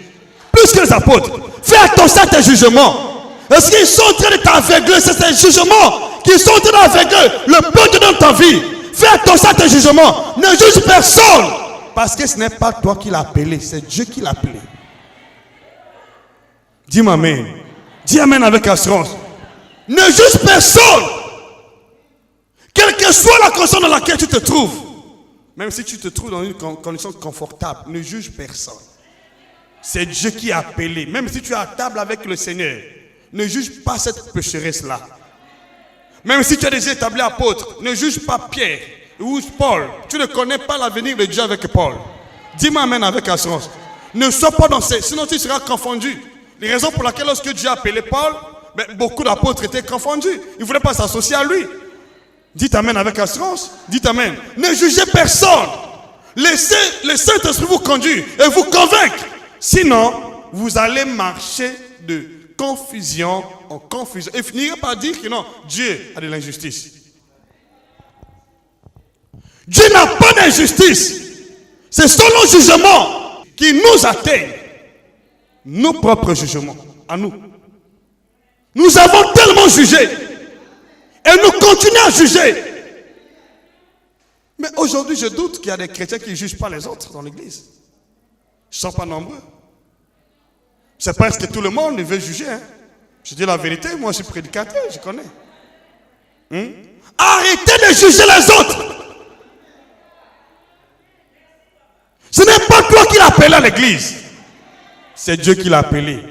Plus que les apôtres. Fais attention à tes jugements. Est-ce qu'ils sont en train de t'aveugler? C'est ces jugements qui sont en train d'aveugler le plan de dans ta vie. Fais attention à tes jugements. Ne juge personne. Parce que ce n'est pas toi qui l'as appelé, c'est Dieu qui l'a appelé. Dis-moi amen. Dis amen avec assurance. Ne juge personne. Quelle que soit la condition dans laquelle tu te trouves. Même si tu te trouves dans une condition confortable, ne juge personne. C'est Dieu qui a appelé. Même si tu es à table avec le Seigneur, ne juge pas cette pécheresse-là. Même si tu es déjà établi apôtre, ne juge pas Pierre ou Paul. Tu ne connais pas l'avenir de Dieu avec Paul. Dis-moi amen avec assurance. Ne sois pas dans ces... Sinon tu seras confondu. Les raisons pour lesquelles lorsque Dieu a appelé Paul, beaucoup d'apôtres étaient confondus. Ils ne voulaient pas s'associer à lui. Dites amen avec assurance. Dites amen. Ne jugez personne. Laissez le Saint-Esprit vous conduire et vous convaincre. Sinon, vous allez marcher de confusion en confusion. Et finirez par dire que non, Dieu a de l'injustice. Dieu n'a pas d'injustice. C'est selon jugement qui nous atteigne. Nos propres jugements, à nous. Nous avons tellement jugé. Et nous continuons à juger. Mais aujourd'hui, je doute qu'il y a des chrétiens qui ne jugent pas les autres dans l'église. Ils ne sont pas nombreux. C'est presque tout le monde veut juger. Hein? Je dis la vérité, moi je suis prédicateur, je connais. Arrêtez de juger les autres. Ce n'est pas toi qui l'as appelé à l'église. C'est Dieu qui l'a appelé.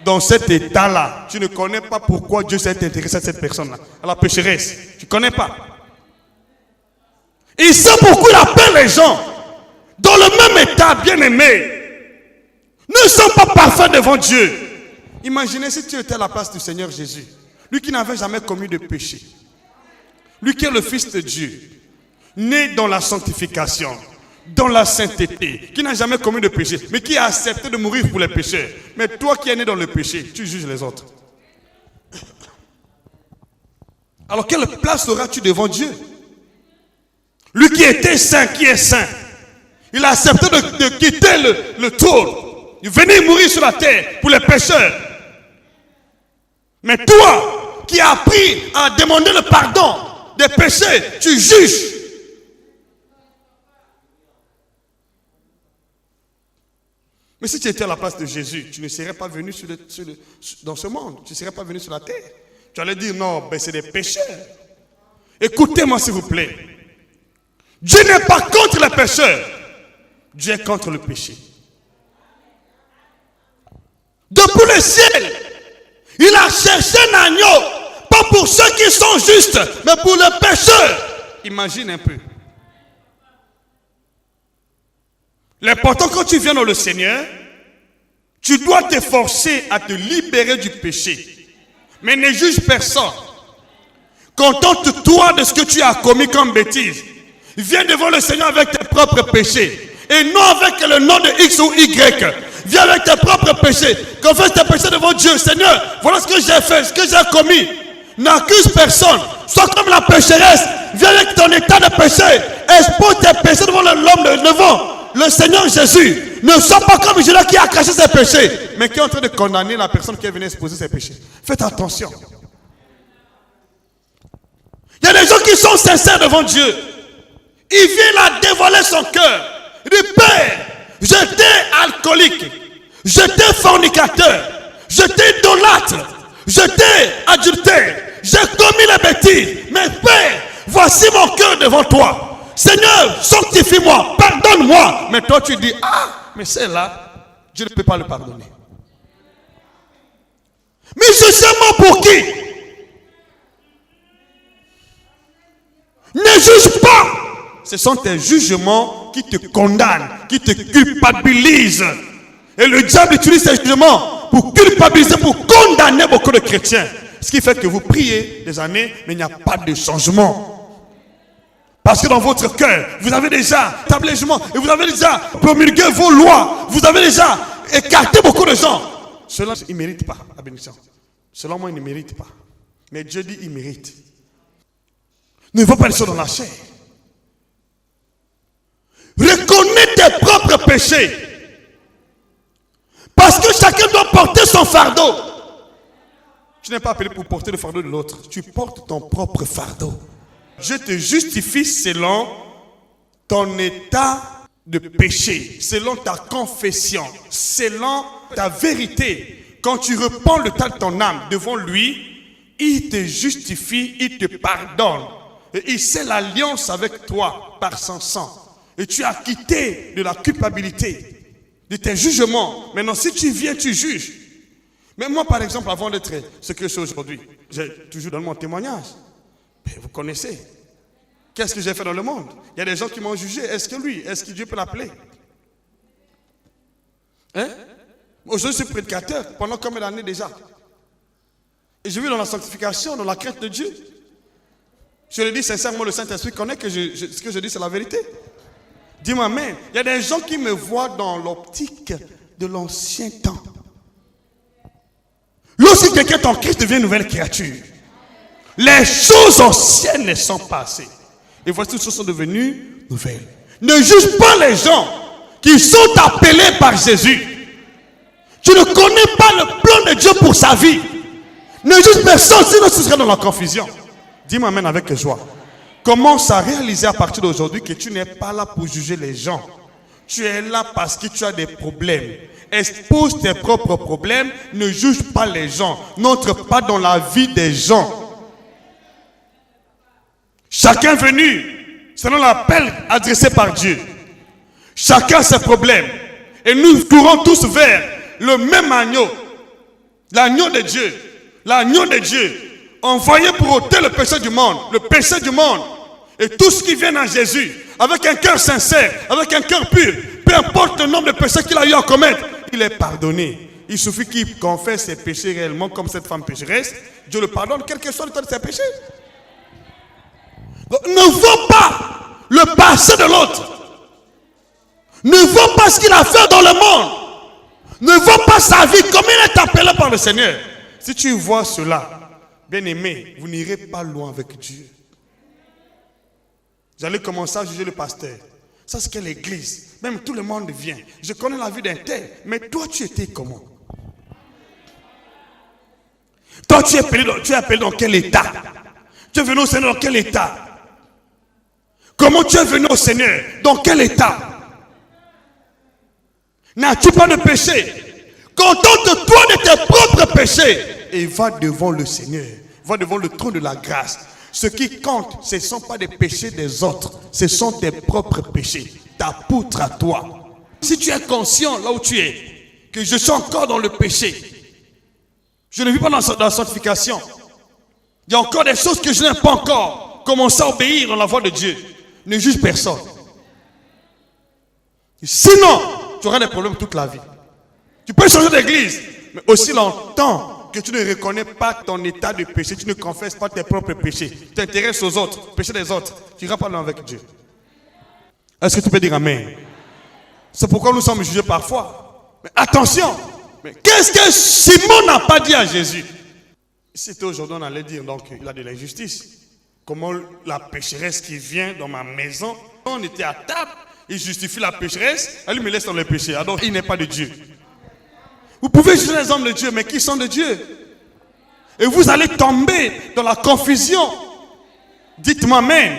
Dans cet état-là, tu ne connais pas pourquoi Dieu s'est intéressé à cette personne-là, à la pécheresse. Tu ne connais pas. Il sait pourquoi il appelle les gens dans le même état, bien-aimés. Ne sont pas parfaits devant Dieu. Imaginez si tu étais à la place du Seigneur Jésus. Lui qui n'avait jamais commis de péché. Lui qui est le Fils de Dieu. Né dans la sanctification. Dans la sainteté. Qui n'a jamais commis de péché. Mais qui a accepté de mourir pour les pécheurs. Mais toi qui es né dans le péché, tu juges les autres. Alors quelle place auras-tu devant Dieu? Lui qui était saint, qui est saint, il a accepté de quitter le trône. Il venait mourir sur la terre pour les pécheurs. Mais toi, qui as appris à demander le pardon des péchés, tu juges. Mais si tu étais à la place de Jésus, tu ne serais pas venu dans ce monde. Tu ne serais pas venu sur la terre. Tu allais dire non, ben c'est des pécheurs. Écoutez-moi s'il vous plaît. Dieu n'est pas contre les pécheurs. Dieu est contre le péché. Depuis le ciel, il a cherché un agneau, pas pour ceux qui sont justes, mais pour les pécheurs. Imagine un peu. L'important quand tu viens dans le Seigneur, tu dois t'efforcer à te libérer du péché. Mais ne juge personne. Contente-toi de ce que tu as commis comme bêtise. Viens devant le Seigneur avec tes propres péchés. Et non avec le nom de X ou Y. Viens avec tes propres péchés. Confesse tes péchés devant Dieu. Seigneur, voilà ce que j'ai fait, ce que j'ai commis. N'accuse personne. Sois comme la pécheresse. Viens avec ton état de péché. Expose tes péchés devant l'homme, devant le Seigneur Jésus. Ne sois pas comme Judas qui a caché ses péchés, mais qui est en train de condamner la personne qui est venue exposer ses péchés. Faites attention. Il y a des gens qui sont sincères devant Dieu. Il vient là dévoiler son cœur. Il dit, Père, j'étais alcoolique, j'étais fornicateur, j'étais idolâtre, j'étais adultère, j'ai commis la bêtise. Mais Père, voici mon cœur devant toi. Seigneur, sanctifie-moi, pardonne-moi. Mais toi tu dis, mais celle-là, Dieu ne peut pas le pardonner. Mais jugement pour qui? Ne juge pas. Ce sont tes jugements qui te condamnent, qui te culpabilisent. Et le diable utilise ces jugements pour culpabiliser, pour condamner beaucoup de chrétiens. Ce qui fait que vous priez des années, mais il n'y a pas de changement. Parce que dans votre cœur, vous avez déjà tablé jugement et vous avez déjà promulgué vos lois. Vous avez déjà écarté beaucoup de gens. Cela, il ne mérite pas la bénédiction. Selon moi, il ne mérite pas. Mais Dieu dit, il mérite. Ne va pas les choses dans la chair. Reconnais tes propres péchés. Parce que chacun doit porter son fardeau. Tu n'es pas appelé pour porter le fardeau de l'autre. Tu portes ton propre fardeau. Je te justifie selon ton état de péché, selon ta confession, selon ta vérité. Quand tu repens le tas de ton âme devant lui, il te justifie, il te pardonne. Et il scelle l'alliance avec toi par son sang. Et tu as quitté de la culpabilité, de tes jugements. Maintenant, si tu viens, tu juges. Mais moi, par exemple, avant d'être ce que je suis aujourd'hui, j'ai toujours donné mon témoignage. Mais vous connaissez. Qu'est-ce que j'ai fait dans le monde? Il y a des gens qui m'ont jugé. Est-ce que Dieu peut l'appeler? Hein? Aujourd'hui, je suis prédicateur pendant combien d'années déjà? Et je vis dans la sanctification, dans la crainte de Dieu. Je le dis sincèrement, le Saint-Esprit connaît que ce que je dis, c'est la vérité. Dis-moi amen. Il y a des gens qui me voient dans l'optique de l'ancien temps. Lorsque quelqu'un est en Christ devient une nouvelle créature, les choses anciennes sont passées. Et voici toutes choses sont devenues nouvelles. Ne juge pas les gens qui sont appelés par Jésus. Tu ne connais pas le plan de Dieu pour sa vie. Ne juge personne, sinon tu seras dans la confusion. Dis-moi amen avec joie. Commence à réaliser à partir d'aujourd'hui que tu n'es pas là pour juger les gens. Tu es là parce que tu as des problèmes. Expose tes propres problèmes. Ne juge pas les gens. N'entre pas dans la vie des gens. Chacun venu selon l'appel adressé par Dieu. Chacun a ses problèmes. Et nous courons tous vers le même agneau. L'agneau de Dieu. L'agneau de Dieu. Envoyé pour ôter le péché du monde. Le péché du monde. Et tout ce qui vient à Jésus. Avec un cœur sincère. Avec un cœur pur. Peu importe le nombre de péchés qu'il a eu à commettre. Il est pardonné. Il suffit qu'il confesse ses péchés réellement comme cette femme pécheresse. Dieu le pardonne quel que soit le temps de ses péchés. Donc, ne vois pas le passé de l'autre. Ne vois pas ce qu'il a fait dans le monde. Ne vois pas sa vie comme il est appelé par le Seigneur. Si tu vois cela, Bien-aimé, vous n'irez pas loin avec Dieu. Vous allez commencer à juger le pasteur. Ça, c'est que l'église. Même tout le monde vient. Je connais la vie d'un tel. Mais toi, tu étais comment? Toi, tu es appelé dans quel état? Tu es venu au Seigneur dans quel état? Comment tu es venu au Seigneur? Dans quel état? N'as-tu pas de péché? Contente-toi de tes propres péchés. Et va devant le Seigneur. Va devant le trône de la grâce. Ce qui compte, ce ne sont pas des péchés des autres. Ce sont tes propres péchés. Ta poutre à toi. Si tu es conscient là où tu es, que je suis encore dans le péché, je ne vis pas dans la sanctification. Il y a encore des choses que je n'ai pas encore commencé à obéir dans la voie de Dieu. Ne juge personne. Sinon, tu auras des problèmes toute la vie. Tu peux changer d'église, mais aussi longtemps que tu ne reconnais pas ton état de péché, tu ne confesses pas tes propres péchés, tu t'intéresses aux autres, péchés des autres, tu n'iras pas loin avec Dieu. Est-ce que tu peux dire Amen? C'est pourquoi nous sommes jugés parfois. Mais attention, mais qu'est-ce que Simon n'a pas dit à Jésus? Si c'était aujourd'hui, on allait dire, donc il a de l'injustice. Comment la pécheresse qui vient dans ma maison, on était à table, il justifie la pécheresse, elle me laisse dans le péché, alors il n'est pas de Dieu. Vous pouvez juger les hommes de Dieu, mais qui sont de Dieu? Et vous allez tomber dans la confusion. Dites-moi Amen.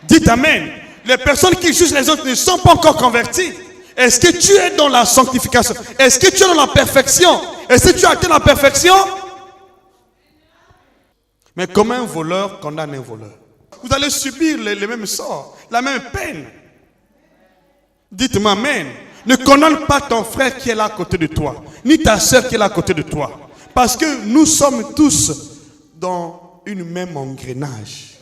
Dites Amen. Les personnes qui jugent les autres ne sont pas encore converties. Est-ce que tu es dans la sanctification? Est-ce que tu es dans la perfection? Est-ce que tu as atteint la perfection? Mais comme un voleur condamne un voleur, vous allez subir les mêmes sorts, la même peine. Dites-moi Amen. Ne condamne pas ton frère qui est là à côté de toi, ni ta soeur qui est là à côté de toi. Parce que nous sommes tous dans une même engrenage.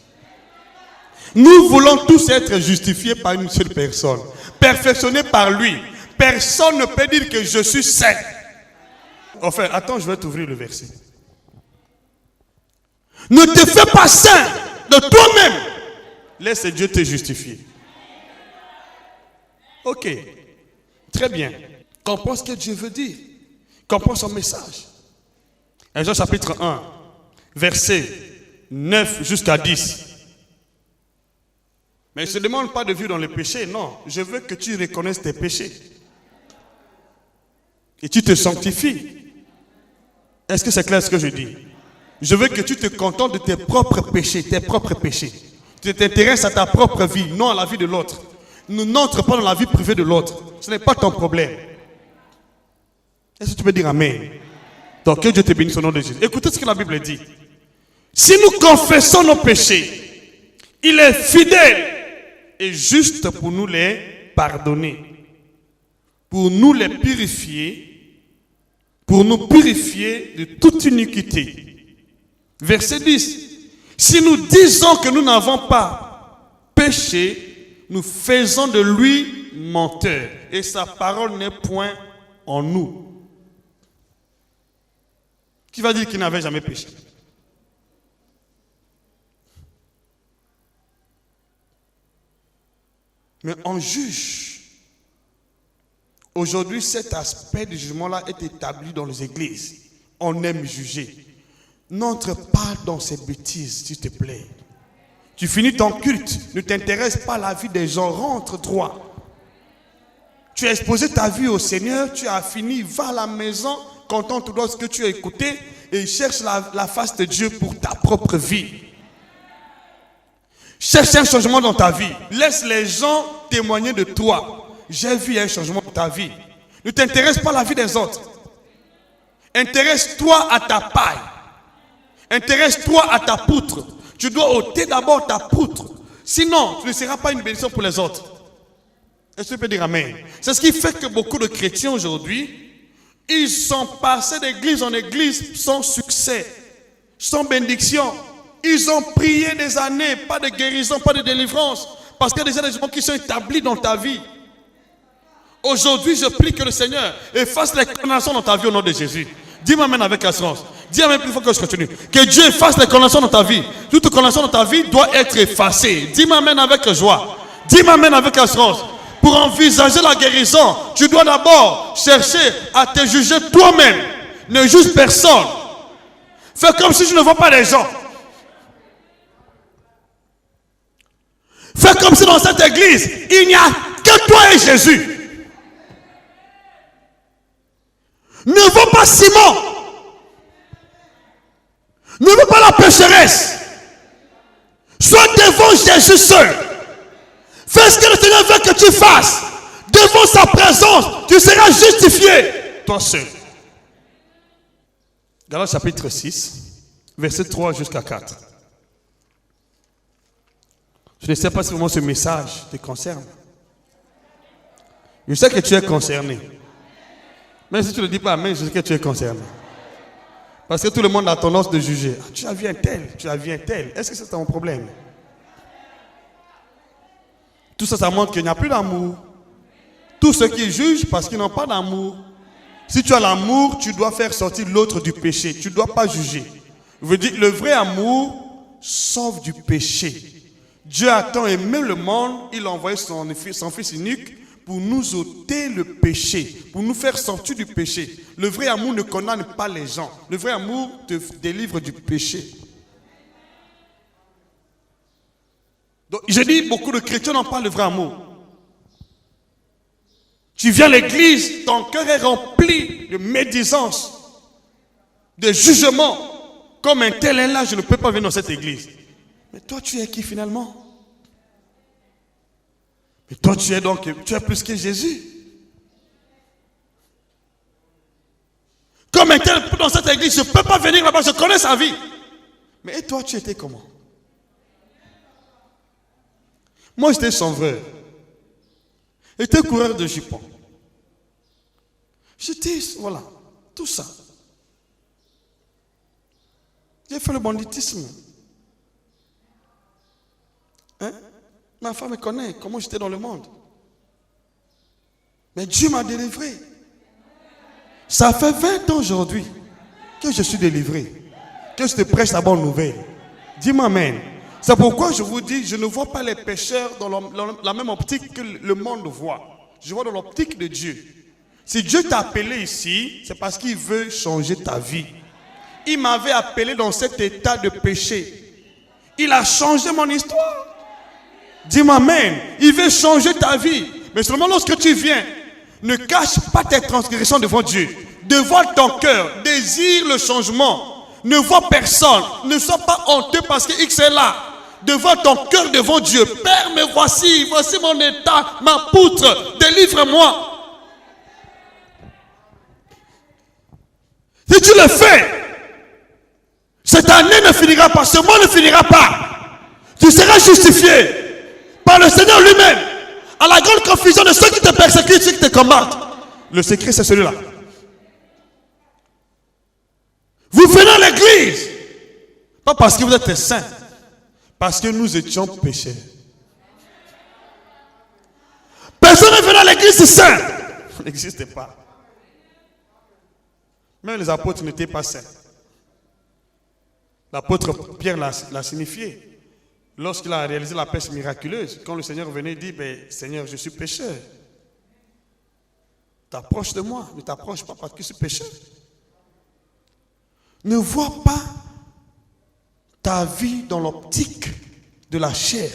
Nous voulons tous être justifiés par une seule personne, perfectionnés par lui. Personne ne peut dire que je suis saint. Enfin, attends, je vais t'ouvrir le verset. Ne te fais pas saint de toi-même. Laisse Dieu te justifier. Ok. Très bien. Comprends ce que Dieu veut dire. Comprends son message. Exode chapitre 1, verset 9 jusqu'à 10. Mais je ne demande pas de vivre dans le péché, non. Je veux que tu reconnaisses tes péchés. Et tu te sanctifies. Est-ce que c'est clair ce que je dis? Je veux que tu te contentes de tes propres péchés, tes propres péchés. Tu t'intéresses à ta propre vie, non à la vie de l'autre. Ne n'entre pas dans la vie privée de l'autre. Ce n'est pas ton problème. Est-ce que tu peux dire Amen? Donc que Dieu te bénisse au nom de Jésus. Écoutez ce que la Bible dit. Si nous confessons nos péchés, il est fidèle et juste pour nous les pardonner, pour nous les purifier, pour nous purifier de toute iniquité. Verset 10. Si nous disons que nous n'avons pas péché, nous faisons de lui menteur et sa parole n'est point en nous. Qui va dire qu'il n'avait jamais péché? Mais on juge. Aujourd'hui, cet aspect du jugement-là est établi dans les églises. On aime juger. N'entre pas dans ces bêtises, s'il te plaît. Tu finis ton culte, ne t'intéresse pas à la vie des gens, rentre-toi. Tu as exposé ta vie au Seigneur, tu as fini, va à la maison, contente-toi de ce que tu as écouté et cherche la face de Dieu pour ta propre vie. Cherche un changement dans ta vie. Laisse les gens témoigner de toi. J'ai vu un changement dans ta vie. Ne t'intéresse pas à la vie des autres. Intéresse-toi à ta paille. Intéresse-toi à ta poutre. Tu dois ôter d'abord ta poutre. Sinon, tu ne seras pas une bénédiction pour les autres. Est-ce que tu peux dire Amen? C'est ce qui fait que beaucoup de chrétiens aujourd'hui, ils sont passés d'église en église sans succès, sans bénédiction. Ils ont prié des années, pas de guérison, pas de délivrance. Parce qu'il y a déjà des gens qui sont établis dans ta vie. Aujourd'hui, je prie que le Seigneur efface les condamnations dans ta vie au nom de Jésus. Dis-moi Amen avec assurance. Dis Amen plus fort que je continue. Que Dieu efface les condamnations dans ta vie. Toute condamnation dans ta vie doit être effacée. Dis-moi Amen avec joie. Dis-moi Amen avec assurance. Pour envisager la guérison, tu dois d'abord chercher à te juger toi-même. Ne juge personne. Fais comme si je ne vois pas les gens. Fais comme si dans cette église, il n'y a que toi et Jésus. Ne vois pas Simon. Ne vois pas la pécheresse. Sois devant Jésus seul. Fais ce que le Seigneur veut que tu fasses. Devant sa présence, tu seras justifié. Toi seul. Galates chapitre 6, verset 3 jusqu'à 4. Je ne sais pas si vraiment ce message te concerne. Je sais que tu es concerné. Même si tu ne le dis pas, mais je sais que tu es concerné. Parce que tout le monde a tendance de juger. Ah, tu as vu un tel, tu as vu un tel. Est-ce que c'est ton problème? Tout ça, ça montre qu'il n'y a plus d'amour. Tous ceux qui jugent parce qu'ils n'ont pas d'amour. Si tu as l'amour, tu dois faire sortir l'autre du péché. Tu ne dois pas juger. Je veux dire, le vrai amour sauve du péché. Dieu a tant aimé le monde, il a envoyé son fils unique pour nous ôter le péché, pour nous faire sortir du péché. Le vrai amour ne condamne pas les gens. Le vrai amour te délivre du péché. Donc, je dis, beaucoup de chrétiens n'ont pas le vrai amour. Tu viens à l'église, ton cœur est rempli de médisance, de jugement. Comme un tel est là, je ne peux pas venir dans cette église. Mais toi, tu es qui finalement? Mais toi, tu es plus que Jésus. Comme un tel dans cette église, je ne peux pas venir là-bas, je connais sa vie. Mais et toi, tu étais comment? Moi, j'étais chanvreur. J'étais coureur de jupons. J'étais, voilà, tout ça. J'ai fait le banditisme. Hein? Ma femme me connaît, comment j'étais dans le monde. Mais Dieu m'a délivré. Ça fait 20 ans aujourd'hui que je suis délivré. Que je te prêche la bonne nouvelle. Dis-moi amen. C'est pourquoi je vous dis, je ne vois pas les pécheurs dans la même optique que le monde voit. Je vois dans l'optique de Dieu. Si Dieu t'a appelé ici, c'est parce qu'il veut changer ta vie. Il m'avait appelé dans cet état de péché. Il a changé mon histoire. Dis-moi amen. Il veut changer ta vie. Mais seulement lorsque tu viens, ne cache pas tes transgressions devant Dieu. Devant ton cœur, désire le changement. Ne vois personne. Ne sois pas honteux parce que X est là. Devant ton cœur, devant Dieu. Père, me voici. Voici mon état, ma poutre. Délivre-moi. Si tu le fais, cette année ne finira pas. Ce mois ne finira pas. Tu seras justifié par le Seigneur lui-même. À la grande confusion de ceux qui te persécutent, ceux qui te combattent. Le secret, c'est celui-là. Vous venez à l'église. Pas parce que vous êtes saints. Parce que nous étions pécheurs. Personne ne venait à l'église saint. Ça n'existe pas. Même les apôtres n'étaient pas saints. L'apôtre Pierre l'a signifié. Lorsqu'il a réalisé la pêche miraculeuse, quand le Seigneur venait, il dit, Seigneur, je suis pécheur. T'approches de moi, ne t'approche pas parce que je suis pécheur. Ne vois pas ta vie dans l'optique de la chair.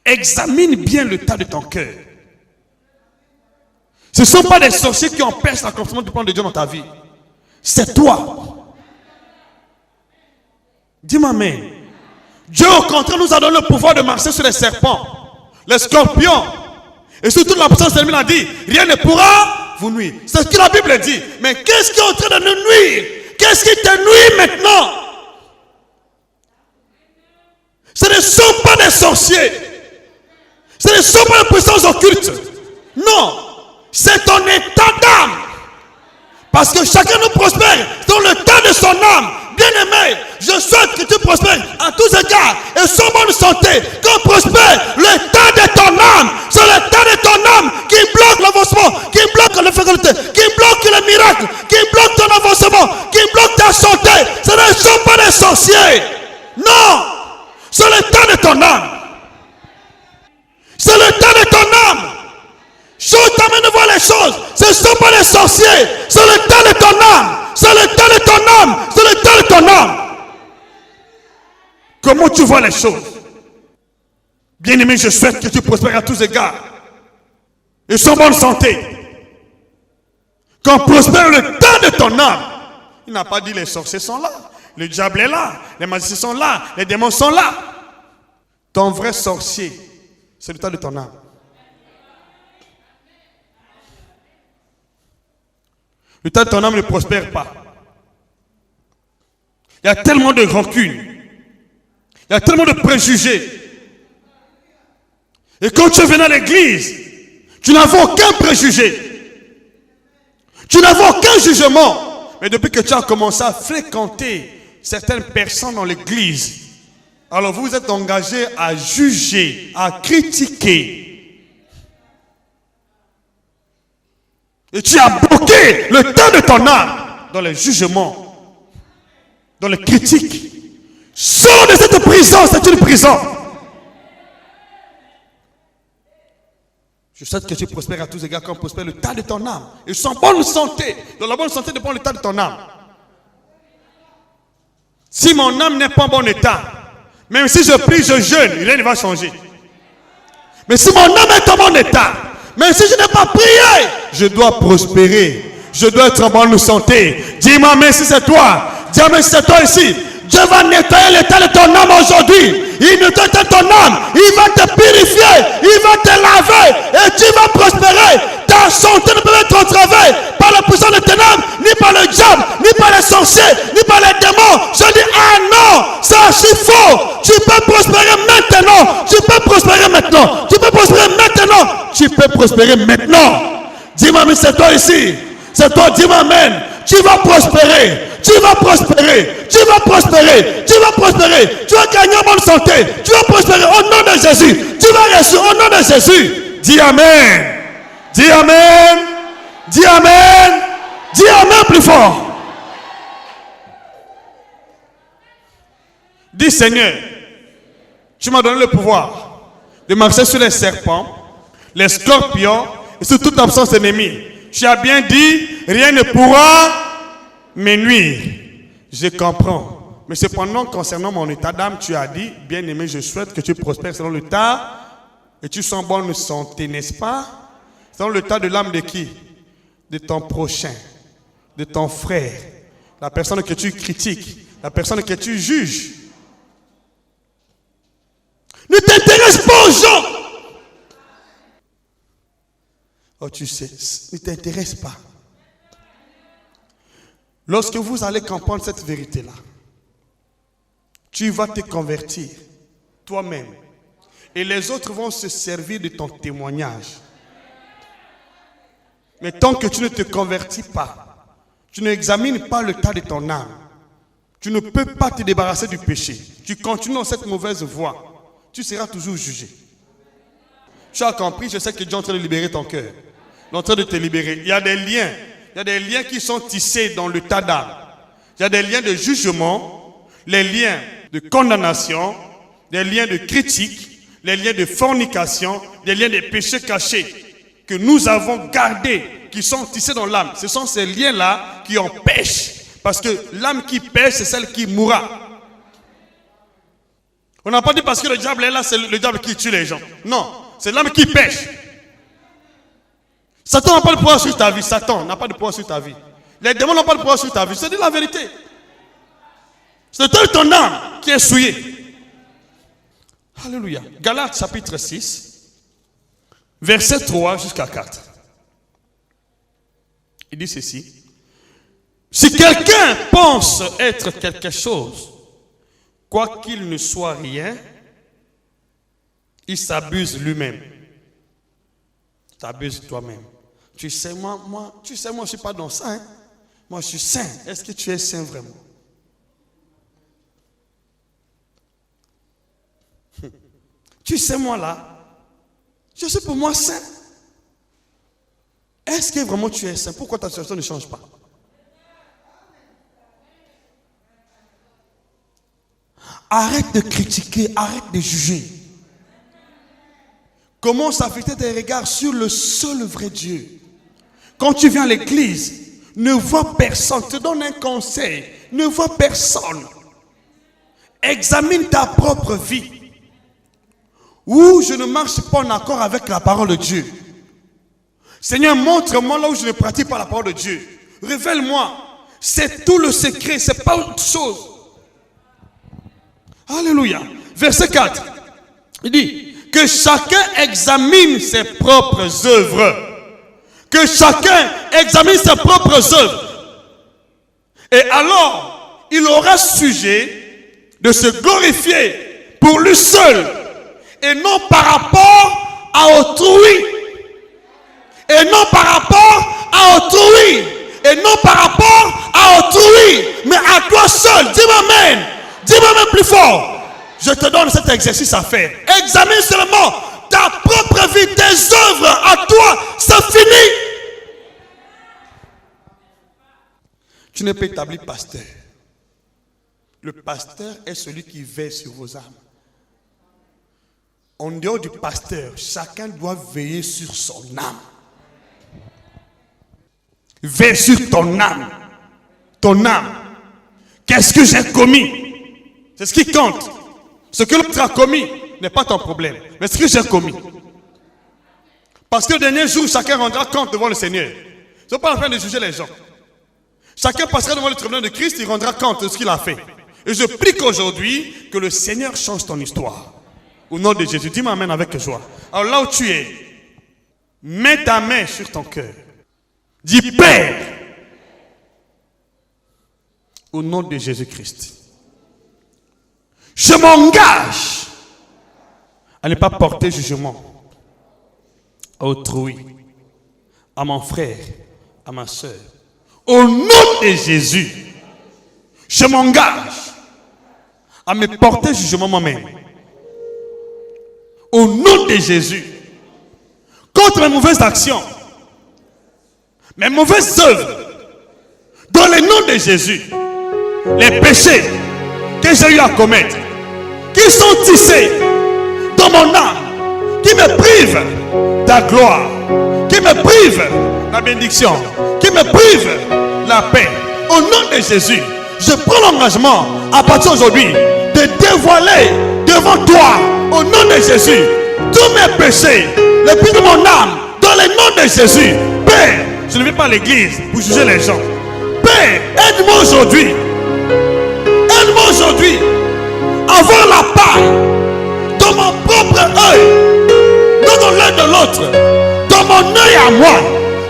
Examine bien l'état de ton cœur. Ce ne sont pas des sorciers qui empêchent l'accomplissement du plan de Dieu dans ta vie. C'est toi. Dis-moi amen. Dieu au contraire nous a donné le pouvoir de marcher sur les serpents, les scorpions. Et surtout la puissance de l'ennemi a dit, rien ne pourra vous nuire. C'est ce que la Bible dit. Mais qu'est-ce qui est en train de nous nuire? Qu'est-ce qui te nuit maintenant? Ce ne sont pas des sorciers. Ce ne sont pas des puissances occultes. Non. C'est ton état d'âme. Parce que chacun nous prospère dans le temps de son âme. Bien-aimé, je souhaite que tu prospères à tous égards et sois bonne santé. Quand prospère le temps de ton âme, c'est le temps de ton âme qui bloque l'avancement, qui bloque la fécondité, qui bloque les miracles, qui bloque ton avancement, qui bloque ta santé. Ce ne sont pas des sorciers. Non, c'est le temps de ton âme. C'est le temps de ton âme. Je t'amène voir les choses. Ce ne sont pas les sorciers. C'est le temps de ton âme. C'est le temps de ton âme. C'est le temps de ton âme. Comment tu vois les choses? Bien-aimé, je souhaite que tu prospères à tous égards. Et sois en bonne santé. Quand prospère le temps de ton âme, il n'a pas dit les sorciers sont là. Le diable est là. Les magiciens sont là. Les démons sont là. Ton vrai sorcier, c'est le temps de ton âme. Le temps de ton âme ne prospère pas. Il y a tellement de rancune. Il y a tellement de préjugés. Et quand tu es venu à l'église, tu n'avais aucun préjugé. Tu n'avais aucun jugement. Mais depuis que tu as commencé à fréquenter certaines personnes dans l'église, alors vous vous êtes engagé à juger, à critiquer. Et tu as bloqué le temps de ton âme dans les jugements, dans les critiques. Sors de cette prison, c'est une prison. Je souhaite que tu prospères à tous égards comme prospère le temps de ton âme. Et sans bonne santé. Dans la bonne santé dépend le temps de ton âme. Si mon âme n'est pas en bon état, même si je prie, je jeûne, rien ne va changer. Mais si mon âme est en bon état, même si je n'ai pas prié, je dois prospérer. Je dois être en bonne santé. Dis-moi, mais si c'est toi, dis-moi, mais si c'est toi ici, Dieu va nettoyer l'état de ton âme aujourd'hui. Il nettoie ton âme. Il va te purifier. Il va te laver. Et tu vas prospérer. Ta santé ne peut être entravée par la puissance de ténèbres, ni par le diable, ni par les sorciers, ni par les démons. Je dis, ah non, c'est archi faux. Tu peux prospérer maintenant. Tu peux prospérer maintenant. Tu peux prospérer maintenant. Tu peux prospérer maintenant. Dis-moi, mais c'est toi ici. C'est toi, dis-moi amen. Tu vas prospérer. Tu vas prospérer. Tu vas prospérer. Tu vas prospérer. Tu vas gagner en bonne santé. Tu vas prospérer au nom de Jésus. Tu vas réussir au nom de Jésus. Dis amen. Dis amen. Dis amen. Dis amen plus fort. Dis Seigneur, tu m'as donné le pouvoir de marcher sur les serpents, les scorpions et sur toute absence ennemie. Tu as bien dit, rien ne pourra me nuire. Je comprends. Mais cependant, concernant mon état d'âme, tu as dit, bien-aimé, je souhaite que tu prospères selon le tas et tu sois en bonne santé, n'est-ce pas? Selon le tas de l'âme de qui? De ton prochain, de ton frère, la personne que tu critiques, la personne que tu juges. Ne t'intéresse pas aux gens. Oh, tu sais, ne t'intéresse pas. Lorsque vous allez comprendre cette vérité-là, tu vas te convertir toi-même. Et les autres vont se servir de ton témoignage. Mais tant que tu ne te convertis pas, tu n'examines pas le tas de ton âme, tu ne peux pas te débarrasser du péché. Tu continues dans cette mauvaise voie, tu seras toujours jugé. Tu as compris, je sais que Dieu est en train de libérer ton cœur. Il est en train de te libérer. Il y a des liens. Il y a des liens qui sont tissés dans le tas d'âme. Il y a des liens de jugement, les liens de condamnation, des liens de critique, les liens de fornication, des liens de péchés cachés que nous avons gardés, qui sont tissés dans l'âme. Ce sont ces liens-là qui empêchent. Parce que l'âme qui pêche, c'est celle qui mourra. On n'a pas dit parce que le diable est là, c'est le diable qui tue les gens. Non, c'est l'âme qui pêche. Satan n'a pas de pouvoir sur ta vie. Satan n'a pas de pouvoir sur ta vie. Les démons n'ont pas de pouvoir sur ta vie. C'est la vérité. C'est ton âme qui est souillée. Alléluia. Galates chapitre 6, verset 3 jusqu'à 4. Il dit ceci. Si quelqu'un pense être quelque chose, quoi qu'il ne soit rien, il s'abuse lui-même. T'abuses toi-même. Tu sais, moi, je ne suis pas dans ça. Hein? Moi, je suis saint. Est-ce que tu es saint vraiment? Tu sais, moi là, je suis pour moi saint. Est-ce que vraiment tu es saint? Pourquoi ta situation ne change pas? Arrête de critiquer, arrête de juger. Commence à fixer tes regards sur le seul vrai Dieu. Quand tu viens à l'église, ne vois personne. Je te donne un conseil. Ne vois personne. Examine ta propre vie. Où je ne marche pas en accord avec la parole de Dieu. Seigneur, montre-moi là où je ne pratique pas la parole de Dieu. Révèle-moi. C'est tout le secret. C'est pas autre chose. Alléluia. Verset 4. Il dit que chacun examine ses propres œuvres. Que chacun examine ses propres œuvres. Et alors, il aura sujet de se glorifier pour lui seul. Et non par rapport à autrui. Et non par rapport à autrui. Et non par rapport à autrui. Mais à toi seul. Dis-moi amen. Dis-moi amen plus fort. Je te donne cet exercice à faire. Examine seulement ta propre vie, tes œuvres à toi. C'est fini. Tu n'es pas établi pasteur. Le pasteur est celui qui veille sur vos âmes. En dehors du pasteur, chacun doit veiller sur son âme. Veille sur ton âme. Ton âme. Qu'est-ce que j'ai commis? C'est ce qui compte. Ce que l'autre a commis n'est pas ton problème. Mais ce que j'ai commis. Parce que le dernier jour, chacun rendra compte devant le Seigneur. Ce n'est pas la peine de juger les gens. Chacun passera devant le tribunal de Christ, il rendra compte de ce qu'il a fait. Et je prie qu'aujourd'hui, que le Seigneur change ton histoire. Au nom de Jésus, dis-moi amen avec joie. Alors là où tu es, mets ta main sur ton cœur. Dis Père, au nom de Jésus-Christ, je m'engage à ne pas porter jugement à autrui, à mon frère, à ma soeur. Au nom de Jésus, je m'engage à me porter jugement moi-même. Au nom de Jésus, contre mes mauvaises actions, mes mauvaises œuvres, dans le nom de Jésus, les péchés que j'ai eu à commettre, qui sont tissés dans mon âme, qui me privent ta gloire, qui me privent la bénédiction, qui me privent la paix. Au nom de Jésus, je prends l'engagement à partir d'aujourd'hui de dévoiler devant toi, au nom de Jésus, tous mes péchés, les péchés de mon âme, dans le nom de Jésus. Père, je ne vais pas à l'église pour juger les gens. Père, aide-moi aujourd'hui. Aide-moi aujourd'hui à voir la paille dans mon propre œil, dans l'œil de l'autre, dans mon œil à moi,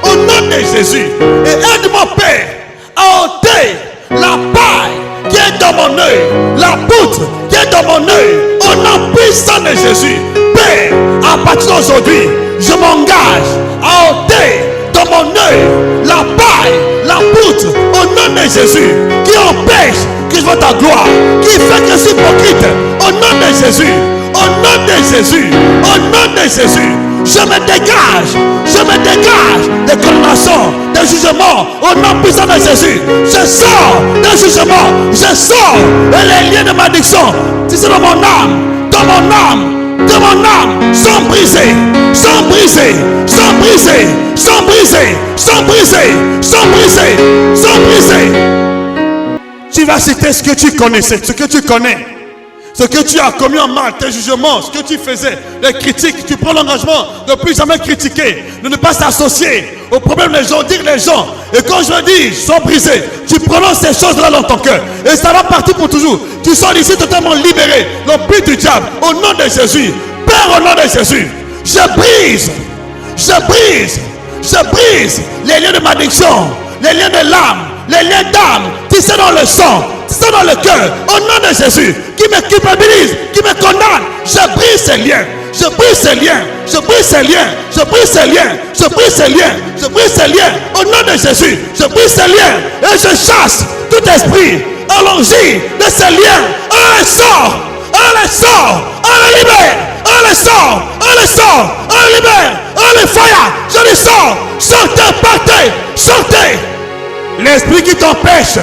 au nom de Jésus. Et aide-moi, Père, à ôter la paille qui est dans mon œil, la poutre qui est dans mon œil, au nom puissant de Jésus. Père, à partir d'aujourd'hui, je m'engage à ôter dans mon œil la paille, la poutre, au nom de Jésus, qui empêche que je vois ta gloire, qui fait que je suis hypocrite, au nom de Jésus, au nom de Jésus, au nom de Jésus. Je me dégage des condamnations, des jugements, au nom puissant de Jésus. Je sors des jugements, je sors et les liens de malédiction, si c'est dans mon âme, dans mon âme, dans mon âme, sont brisés, sont brisés, sont brisés, sont brisés, sont brisés, sont brisés, sont brisés. Tu vas citer ce que tu connaissais, ce que tu connais. Ce que tu as commis en mal, tes jugements, ce que tu faisais, les critiques, tu prends l'engagement de ne plus jamais critiquer, de ne pas s'associer aux problèmes des gens, dire les gens. Et quand je le dis, ils sont brisés. Tu prononces ces choses-là dans ton cœur. Et ça va partir pour toujours. Tu sors d'ici totalement libéré. L'empire du diable, au nom de Jésus. Père, au nom de Jésus, je brise les liens de malédiction, les liens de l'âme, les liens d'âme, tissés dans le sang, tissés dans le cœur, au nom de Jésus, qui me culpabilise, qui me condamne. Je brise ces liens, je brise ces liens, je brise ces liens, je brise ces liens, je brise ces liens, je brise ces liens, au nom de Jésus, je brise ces liens et je chasse tout esprit allongé de ces liens. On les sort, on les sort, on les libère, on les sort, on les sort, on les libère, on les fire, je les sors, sortez, partez, sortez. L'esprit qui t'empêche,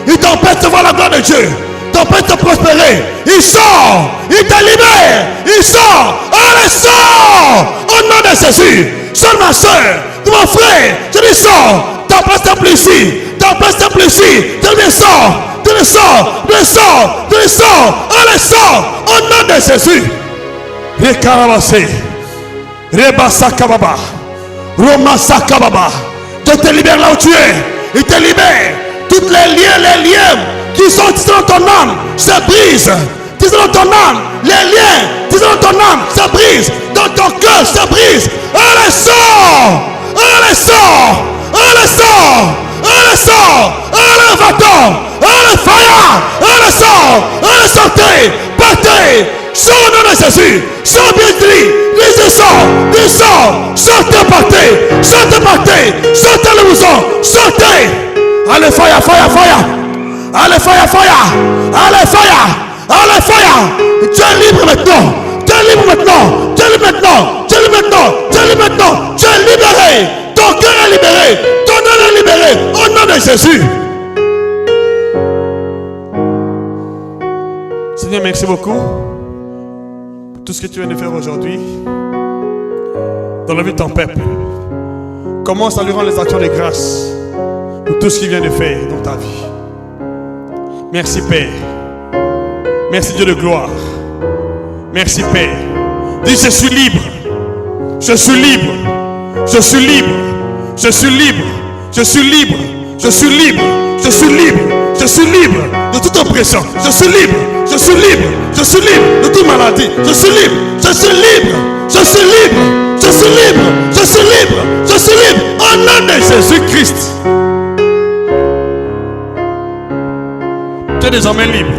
il t'empêche de voir la gloire de Dieu, t'empêche de prospérer, il sort, il te libère, il sort, on les sort, au nom de Jésus. Sors ma soeur, mon frère, je dis sors. Ta place n'est plus ici. Ta place n'est plus ici. Je dis sors. Je les sors. Je les sors. Je les sors. On les sort. Au nom de Jésus. Rekarabase. Rebasakababa. Romasakababa. Je te libère là où tu es. Il te libère. Toutes les liens qui sont dans ton âme se brisent. Qui sont dans ton âme. Les liens qui sont dans ton âme se brisent. Dans ton cœur se brisent. On les sort. On les sort. On les sort. On les sort. On les va-t'en. On les fire. On les sort. On les sortez. Partez. Sors au nom de Jésus. Sors bien dit. Dis sort. Dis sort. Sortez, partez. Sortez, partez. Sortez le bouson. Sortez. Allez, fire, fire, fire. Allez, fire, fire. Allez, fire. Allez, fire. Tu es libre maintenant. Tu es libre maintenant. Tu es libre maintenant. Tu es libre maintenant. Tu es libre maintenant. Tu es libéré. Ton cœur est libéré. Ton âme est libéré. Au nom de Jésus. Seigneur, merci beaucoup pour tout ce que tu viens de faire aujourd'hui dans la vie de ton peuple. Commence à lui rendre les actions de grâce pour tout ce qu'il vient de faire dans ta vie. Merci Père. Merci Dieu de gloire. Merci Père. Dis je suis libre. Je suis libre. Je suis libre. Je suis libre. Je suis libre. Je suis libre. Je suis libre. Je suis libre de toute oppression. Je suis libre. Je suis libre. Je suis libre de toute maladie. Je suis libre. Je suis libre. Je suis libre. Je suis libre. Je suis libre. Je suis libre. Au nom de Jésus-Christ. Tu es désormais libre.